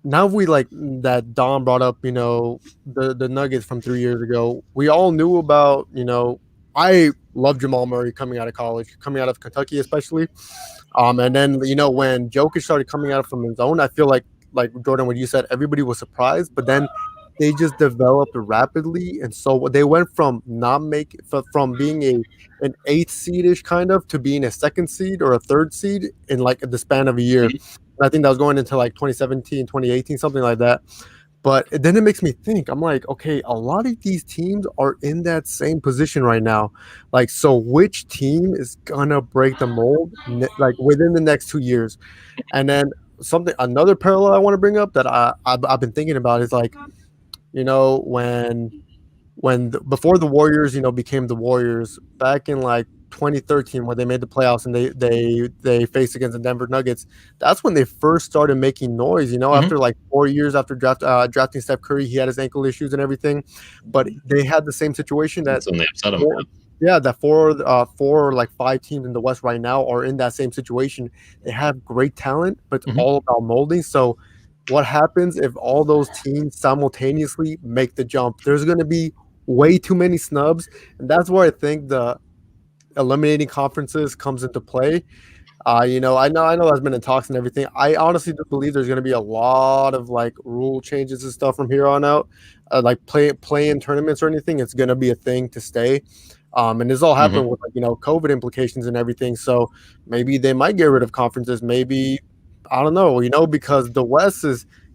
now we like that Don brought up, the Nuggets from 3 years ago. We all knew about, I love Jamal Murray coming out of college, coming out of Kentucky especially. And then when Jokic started coming out from his own, I feel like Jordan, what you said, everybody was surprised, but then they just developed rapidly, and so they went from from being an 8th seed-ish kind of to being a 2nd seed or a 3rd seed in like the span of a year. And I think that was going into like 2017, 2018, something like that. But then it makes me think, I'm like, okay, a lot of these teams are in that same position right now. Like, so which team is gonna break the mold like within the next 2 years? And then another parallel I want to bring up that I've been thinking about is like, before the Warriors, became the Warriors back in like 2013 when they made the playoffs and they faced against the Denver Nuggets. That's when they first started making noise, after like 4 years after drafting Steph Curry. He had his ankle issues and everything, but they had the same situation that when they upset him. That four or like 5 teams in the West right now are in that same situation. They have great talent, but it's all about molding. So what happens if all those teams simultaneously make the jump? There's going to be way too many snubs, and that's where I think the eliminating conferences comes into play. I know that's been in talks and everything. I honestly do believe there's going to be a lot of like rule changes and stuff from here on out, like play-in tournaments or anything. It's going to be a thing to stay. And this all happened with COVID implications and everything. So maybe they might get rid of conferences. Maybe, I don't know, because the West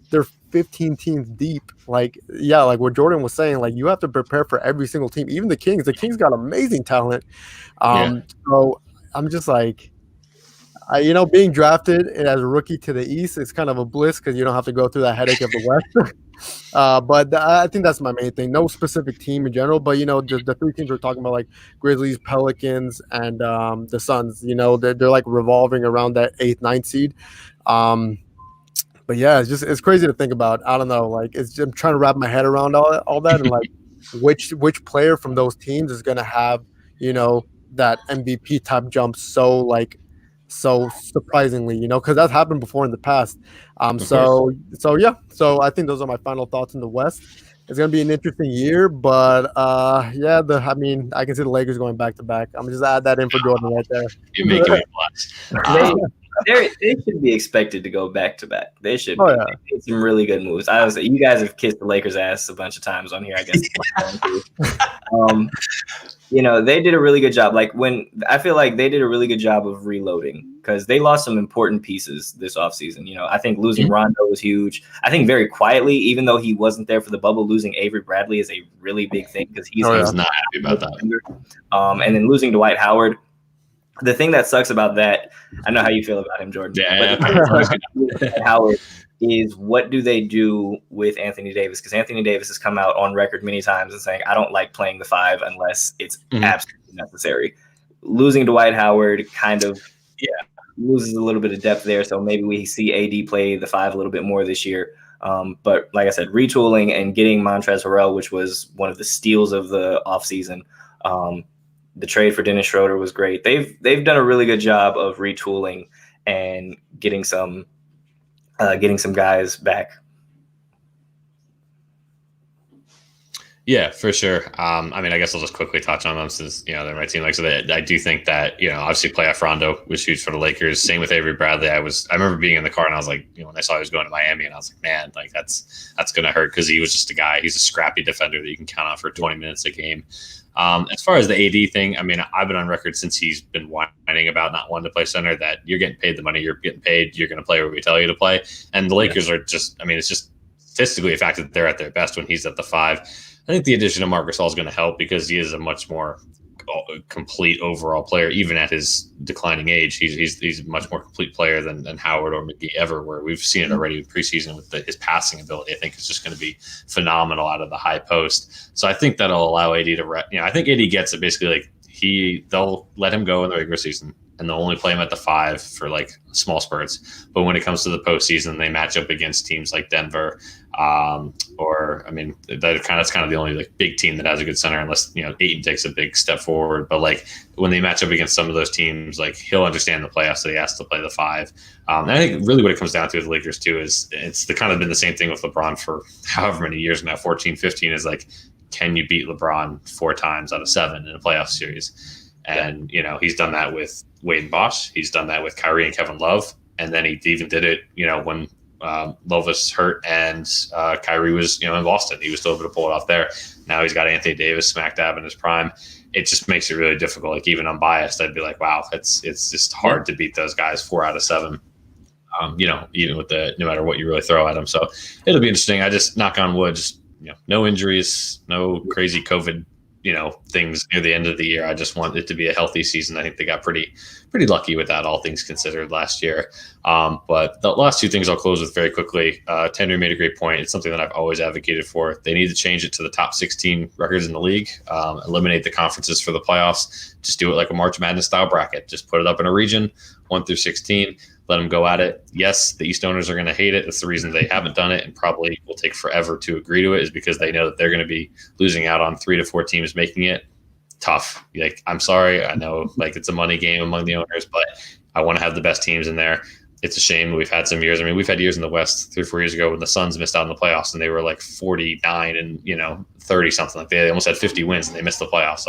they're 15 teams deep. Like what Jordan was saying, like you have to prepare for every single team, even the Kings. The Kings got amazing talent. So I'm just like, being drafted as a rookie to the East is kind of a bliss because you don't have to go through that headache of the West. But I think that's my main thing. No specific team in general, but the 3 teams we're talking about, like Grizzlies, Pelicans, and the Suns. They're like revolving around that 8th, 9th seed. But yeah, it's crazy to think about. I don't know, like I'm trying to wrap my head around all that and like which player from those teams is gonna have that MVP type jump so surprisingly, because that's happened before in the past. So I think those are my final thoughts in the West. It's gonna be an interesting year, but I can see the Lakers going back to back. I'm just add that in for Jordan right there. You're making me blush. They should be expected to go back to back. They should. They made some really good moves. You guys have kissed the Lakers' ass a bunch of times on here, I guess. They did a really good job. I feel like they did a really good job of reloading because they lost some important pieces this offseason. I think losing Rondo was huge. I think very quietly, even though he wasn't there for the bubble, losing Avery Bradley is a really big thing because he's not happy about that. And then losing Dwight Howard. The thing that sucks about that, I know how you feel about him, Jordan. Yeah, but Howard is what do they do with Anthony Davis? Because Anthony Davis has come out on record many times and saying, I don't like playing the 5 unless it's absolutely necessary. Losing Dwight Howard kind of loses a little bit of depth there. So maybe we see AD play the 5 a little bit more this year. But like I said, retooling and getting Montrezl Harrell, which was one of the steals of the offseason. The trade for Dennis Schroeder was great. They've done a really good job of retooling and getting some guys back. Yeah, for sure. I guess I'll just quickly touch on them since they're my team. I do think that obviously playoff Rondo was huge for the Lakers. Same with Avery Bradley. I remember being in the car and I was like, when I saw he was going to Miami, and I was like, man, that's gonna hurt because he was just a guy. He's a scrappy defender that you can count on for 20 minutes a game. As far as the AD thing, I've been on record since he's been whining about not wanting to play center that you're getting paid the money you're getting paid. You're going to play where we tell you to play. And the Lakers are just, it's just statistically a fact that they're at their best when he's at the 5. I think the addition of Marc Gasol is going to help because he is a much more complete overall player, even at his declining age. He's a much more complete player than Howard or McGee ever were. We've seen it already in preseason with his passing ability. I think it's just going to be phenomenal out of the high post. So I think that'll allow AD to I think AD gets it basically they'll let him go in the regular season and they'll only play him at the 5 for small spurts. But when it comes to the postseason, they match up against teams like Denver, that's kind of the only big team that has a good center, unless Ayton takes a big step forward. But when they match up against some of those teams, he'll understand the playoffs that he has to play the 5. And I think really what it comes down to with the Lakers too is it's kind of been the same thing with LeBron for however many years now. 14, 15 is can you beat LeBron 4 times out of 7 in a playoff series? And, he's done that with Wade and Bosh. He's done that with Kyrie and Kevin Love. And then he even did it, when Love was hurt and Kyrie was, in Boston. He was still able to pull it off there. Now he's got Anthony Davis smack dab in his prime. It just makes it really difficult. Even unbiased, I'd be like, wow, it's just hard to beat those guys 4 out of 7. Even with no matter what you really throw at them. So it'll be interesting. I just knock on wood, no injuries, no crazy COVID things near the end of the year. I just want it to be a healthy season. I think they got pretty lucky with that, all things considered, last year. But the last 2 things I'll close with very quickly. Tenry made a great point. It's something that I've always advocated for. They need to change it to the top 16 records in the league, eliminate the conferences for the playoffs, just do it like a March Madness style bracket. Just put it up in a region, 1 through 16. Let them go at it. Yes, the East owners are going to hate it. That's the reason they haven't done it and probably will take forever to agree to it, is because they know that they're going to be losing out on 3 to 4 teams making it. Tough. I'm sorry. I know it's a money game among the owners, but I want to have the best teams in there. It's a shame we've had some years. We've had years in the West 3 or 4 years ago when the Suns missed out in the playoffs and they were 49 and 30 something. They almost had 50 wins and they missed the playoffs.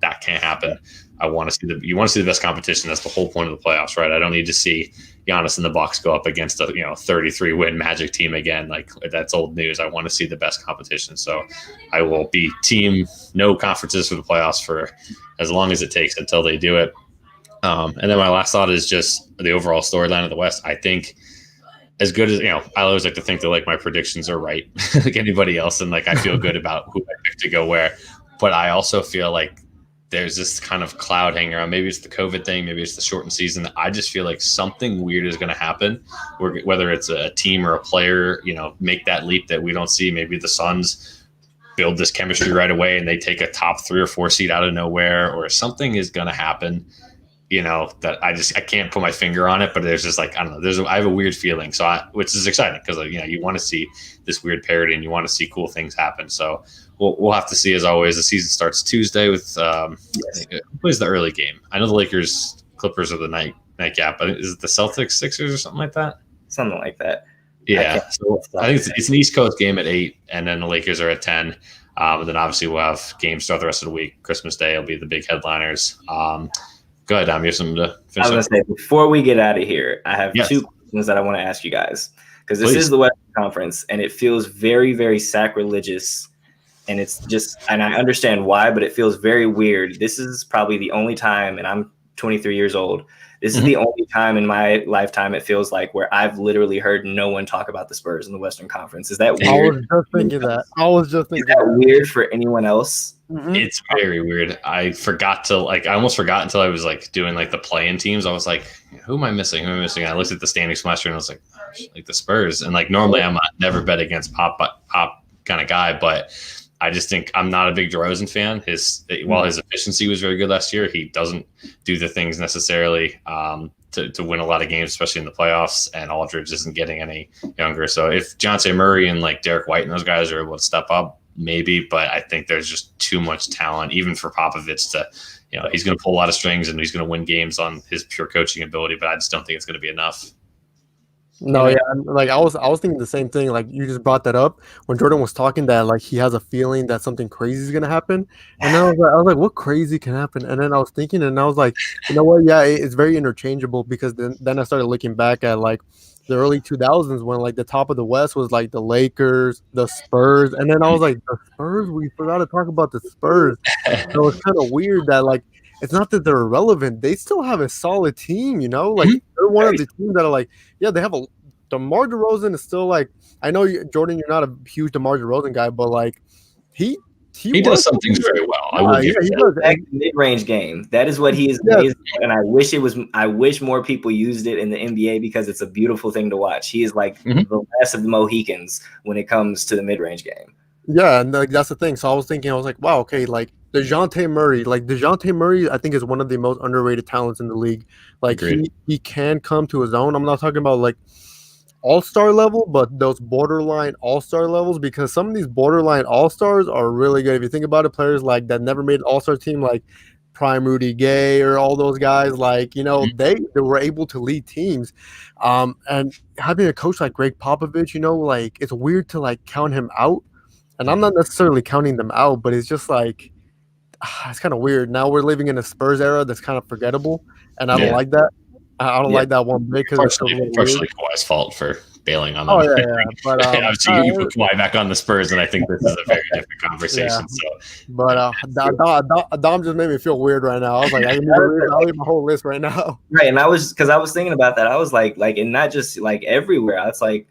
That can't happen. You want to see the best competition. That's the whole point of the playoffs, right? I don't need to see Giannis and the Bucks go up against a 33 win Magic team again. That's old news. I want to see the best competition. So I will be team no conferences for the playoffs for as long as it takes until they do it. And then my last thought is just the overall storyline of the West. I think as good as I always like to think that my predictions are right, like anybody else, and I feel good about who I picked to go where. But I also feel there's this kind of cloud hanging around. Maybe it's the COVID thing. Maybe it's the shortened season. I just feel something weird is going to happen, whether it's a team or a player, make that leap that we don't see. Maybe the Suns build this chemistry right away and they take a top 3 or 4 seed out of nowhere, or something is going to happen, that I can't put my finger on it, but there's just I don't know. I have a weird feeling. So which is exciting because, you want to see this weird parity and you want to see cool things happen. So we'll have to see. As always, the season starts Tuesday with who plays the early game. I know the Lakers Clippers are the nightcap, but is it the Celtics Sixers or something like that? Something like that. Yeah, so I think it's an East Coast game at 8, and then the Lakers are at 10. And then obviously we'll have games throughout the rest of the week. Christmas Day will be the big headliners. Go ahead, Dom. You have something to finish. I was going to say, before we get out of here, I have 2 questions that I want to ask you guys, because this is the Western Conference, and it feels very, very sacrilegious And it's just, and I understand why, but it feels very weird. This is probably the only time, and I'm 23 years old. This is the only time in my lifetime it feels like where I've literally heard no one talk about the Spurs in the Western Conference. Is that weird? I was just thinking that. Is that weird for anyone else? It's very weird. I almost forgot until I was like doing like the play-in teams. I was like, who am I missing? And I looked at the standings from last year and I was like the Spurs. And like normally I'm a never bet against pop kind of guy, but I just think I'm not a big DeRozan fan. While his efficiency was very good last year, he doesn't do the things necessarily to win a lot of games, especially in the playoffs. And Aldridge isn't getting any younger. So if Dejounte Murray and like Derek White and those guys are able to step up, maybe. But I think there's just too much talent, even for Popovich to, he's going to pull a lot of strings and he's going to win games on his pure coaching ability. But I just don't think it's going to be enough. No, yeah, like I was thinking the same thing. Like you just brought that up when Jordan was talking that like he has a feeling that something crazy is gonna happen, and then I was like, what crazy can happen? And then I was thinking, and I was like, you know what? Yeah, it's very interchangeable because then I started looking back at like the early 2000s when like the top of the West was like the Lakers, the Spurs, and then I was like, the Spurs. We forgot to talk about the Spurs. So it's kind of weird that like. It's not that they're irrelevant. They still have a solid team, Like they're one of the teams that are like, yeah, they have DeMar DeRozan is still like. I know Jordan, you're not a huge DeMar DeRozan guy, but like he does some things very well. He does mid-range game. That is what he is amazing at, and I wish more people used it in the NBA because it's a beautiful thing to watch. He is like the last of the Mohicans when it comes to the mid-range game. Yeah, and like that's the thing. So I was like, wow, okay, like DeJounte Murray, I think is one of the most underrated talents in the league. Like he can come to his own. I'm not talking about like all-star level, but those borderline all-star levels, because some of these borderline all-stars are really good. If you think about it, players like that never made an all-star team, like Prime Rudy Gay or all those guys, like they were able to lead teams. And having a coach like Greg Popovich, like it's weird to like count him out. And I'm not necessarily counting them out, but it's just like it's kind of weird. Now we're living in a Spurs era that's kind of forgettable, and I don't like that. I don't like that one bit because it's partially Kawhi's fault for bailing on them. Oh yeah. But obviously you put Kawhi back on the Spurs, and I think this is a very different conversation. Yeah. So, but Dom just made me feel weird right now. I was like, I'll leave my whole list right now. Right, and I was thinking about that. I was like, and not just like everywhere. It's like.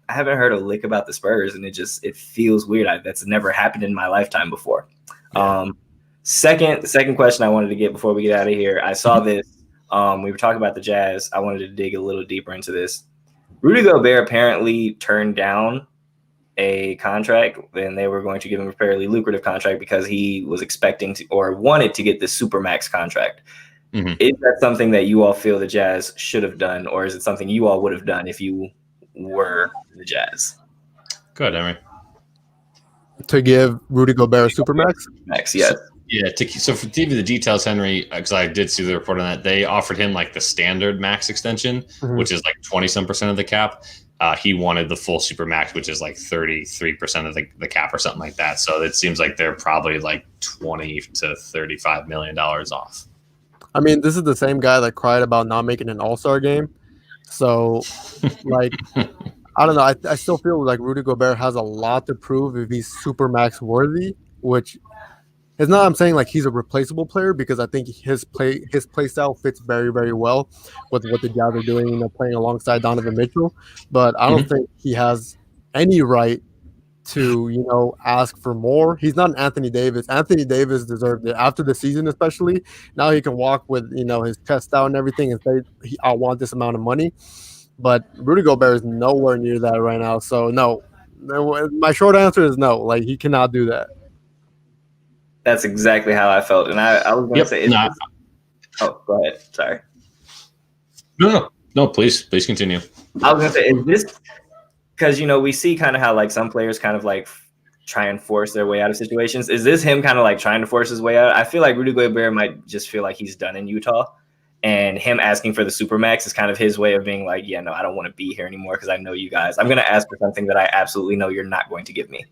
I haven't heard a lick about the Spurs, and it feels weird. That's never happened in my lifetime before. Second question I wanted to get before we get out of here. I saw this. We were talking about the Jazz. I wanted to dig a little deeper into this. Rudy Gobert apparently turned down a contract, and they were going to give him a fairly lucrative contract because he was expecting to or wanted to get this Supermax contract. Is that something that you all feel the Jazz should have done, or is it something you all would have done if you were the Jazz? Good, Emery. To give Rudy Gobert a Supermax? Max, yes. So for give you the details, Henry, because I did see the report on that, they offered him like the standard max extension, which is like 20% of the cap. He wanted the full Supermax, which is like 33% of the cap or something like that. So it seems like they're probably like $20 to $35 million off. I mean, this is the same guy that cried about not making an All-Star game. So, like, I don't know. I still feel like Rudy Gobert has a lot to prove if he's Supermax worthy, which is not. I'm saying like he's a replaceable player because I think his play style fits very, very well with what the Jazz are doing, playing alongside Donovan Mitchell. But I don't think he has any right to ask for more. He's not an Anthony Davis. Anthony Davis deserved it after the season, especially. Now he can walk with his chest out and everything and say, I want this amount of money. But Rudy Gobert is nowhere near that right now. So no, my short answer is no. Like he cannot do that. That's exactly how I felt, and I was going to say. Oh, go ahead. Sorry. No. Please continue. I was going to say, is this? Because, we see kind of how like some players kind of like try and force their way out of situations. Is this him kind of like trying to force his way out? I feel like Rudy Gobert might just feel like he's done in Utah, and him asking for the Supermax is kind of his way of being like, yeah, no, I don't want to be here anymore because I know you guys. I'm going to ask for something that I absolutely know you're not going to give me.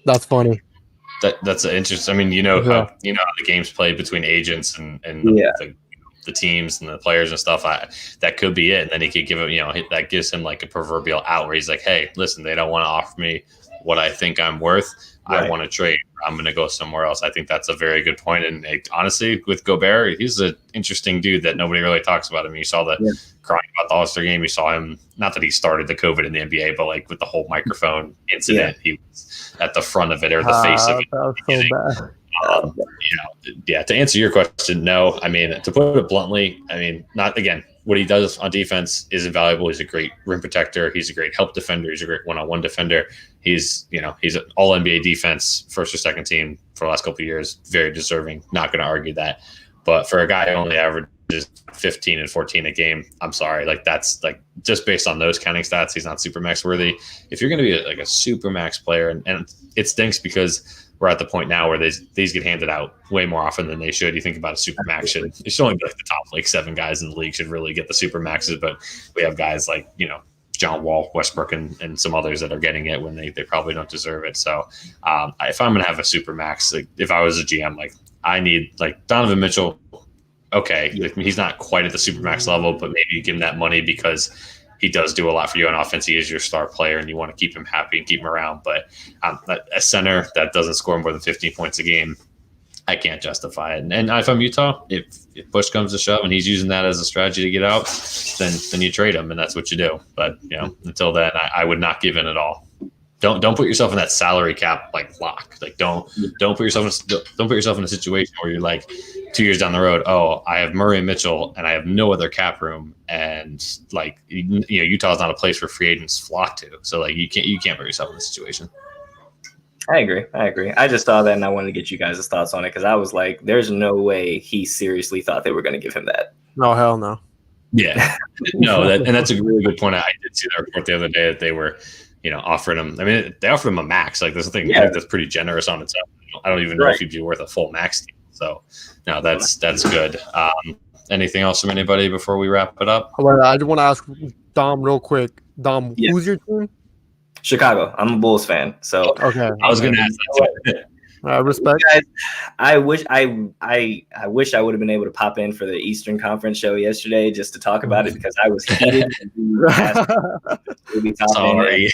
That's funny. That's interesting. I mean, how the game's played between agents and the teams and the players and stuff. That could be it. And then he could give him, that gives him like a proverbial out where he's like, hey, listen, they don't want to offer me what I think I'm worth. I want to trade. I'm going to go somewhere else. I think that's a very good point. And honestly, with Gobert, he's an interesting dude that nobody really talks about. I mean, you saw the crying about the All-Star game. You saw him, not that he started the COVID in the NBA, but like with the whole microphone incident, he was at the front of it or the face of it. That was so bad. To answer your question, no. I mean, to put it bluntly, I mean, not again, what he does on defense is invaluable. He's a great rim protector. He's a great help defender. He's a great one-on-one defender. He's an all NBA defense, first or second team for the last couple of years. Very deserving. Not going to argue that. But for a guy who only averages 15 and 14 a game, I'm sorry. Like that's like just based on those counting stats, he's not Supermax worthy. If you're going to be a Supermax player, and it stinks because we're at the point now where these get handed out way more often than they should. You think about a Supermax it should only be like the top like 7 guys in the league should really get the Supermaxes, but we have guys like, John Wall, Westbrook, and some others that are getting it when they probably don't deserve it. So if I'm going to have a Supermax, like if I was a GM, like I need like Donovan Mitchell. Okay. Like, he's not quite at the Supermax level, but maybe you give him that money because he does do a lot for you on offense. He is your star player, and you want to keep him happy and keep him around. But a center that doesn't score more than 15 points a game, I can't justify it. And if I'm Utah, if push comes to shove and he's using that as a strategy to get out, then you trade him, and that's what you do. But until then, I would not give in at all. Don't put yourself in that salary cap like lock. Like don't put yourself in a situation where you're like 2 years down the road. Oh, I have Murray and Mitchell, and I have no other cap room, and like Utah's not a place where free agents flock to. So like you can't put yourself in this situation. I agree. I just saw that, and I wanted to get you guys' thoughts on it because I was like, "There's no way he seriously thought they were going to give him that." No, hell no. Yeah, no, that's a really good point. I did see that report the other day that they were. Offering him. I mean, they offered him a max. Like, there's a thing that's pretty generous on its own. I don't even know if he'd be worth a full max deal. So, no, that's good. Anything else from anybody before we wrap it up? I just want to ask Dom real quick. Dom, who's your team? Chicago. I'm a Bulls fan. So, okay. I was going to ask that. Respect. Guys, I wish I would have been able to pop in for the Eastern Conference show yesterday just to talk about it because I was heated. Sorry.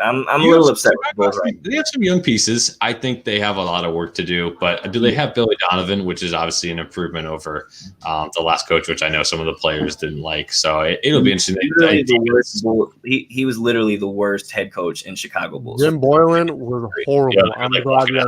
I'm a little upset with Bulls, right? They have some young pieces. I think they have a lot of work to do, but do they have Billy Donovan, which is obviously an improvement over the last coach, which I know some of the players didn't like. So it'll be interesting. He was literally the worst head coach in Chicago Bulls. Jim Boylan was horrible. I'm glad we're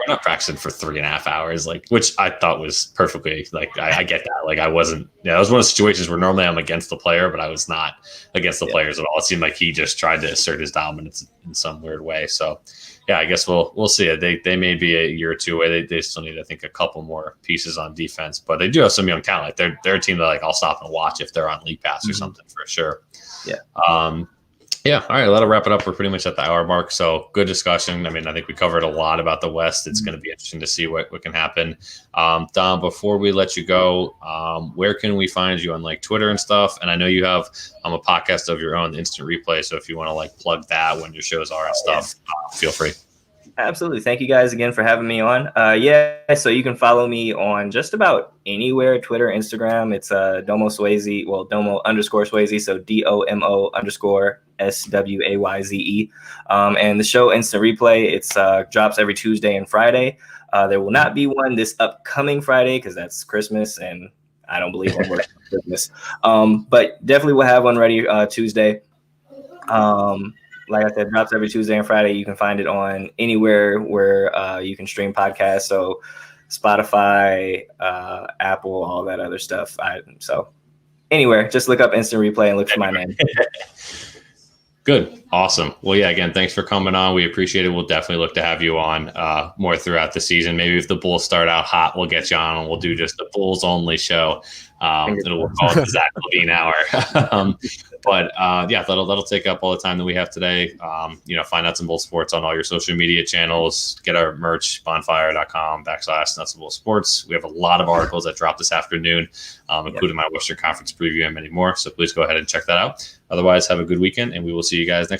not practicing for 3.5 hours, like, which I thought was perfectly like I get that. Like I wasn't. That was one of the situations where normally I'm against the player, but I was not against the players at all. It seemed like he just tried to assert his dominance in some weird way. So yeah, I guess we'll see it. They may be a year or two away. They still need, I think, a couple more pieces on defense, but they do have some young talent. They're a team that like I'll stop and watch if they're on League Pass or something for sure. Yeah. Yeah. All right. That'll wrap it up. We're pretty much at the hour mark. So good discussion. I mean, I think we covered a lot about the West. It's going to be interesting to see what can happen. Dom, before we let you go, where can we find you on like Twitter and stuff? And I know you have a podcast of your own, Instant Replay. So if you want to like plug that when your shows are and stuff, feel free. Absolutely. Thank you guys again for having me on. So you can follow me on just about anywhere, Twitter, Instagram. It's Domo Swayze, well, Domo_Swayze, so DOMO_SWAYZE. And the show Instant Replay, it's drops every Tuesday and Friday. There will not be one this upcoming Friday because that's Christmas, and I don't believe I'm working on Christmas. But definitely we'll have one ready Tuesday. Like I said, drops every Tuesday and Friday. You can find it on anywhere where you can stream podcasts. So Spotify, Apple, all that other stuff. So anywhere, just look up Instant Replay and look for my name. Good. Awesome. Well, yeah, again, thanks for coming on. We appreciate it. We'll definitely look to have you on more throughout the season. Maybe if the Bulls start out hot, we'll get you on and we'll do just a Bulls only show. We'll call it the Zach LaVine Hour. But that'll take up all the time that we have today. Find out some Bulls Sports on all your social media channels. Get our merch, bonfire.com/Nuts and Bulls Sports. We have a lot of articles that drop this afternoon, including my Western Conference preview and many more. So please go ahead and check that out. Otherwise, have a good weekend, and we will see you guys next week.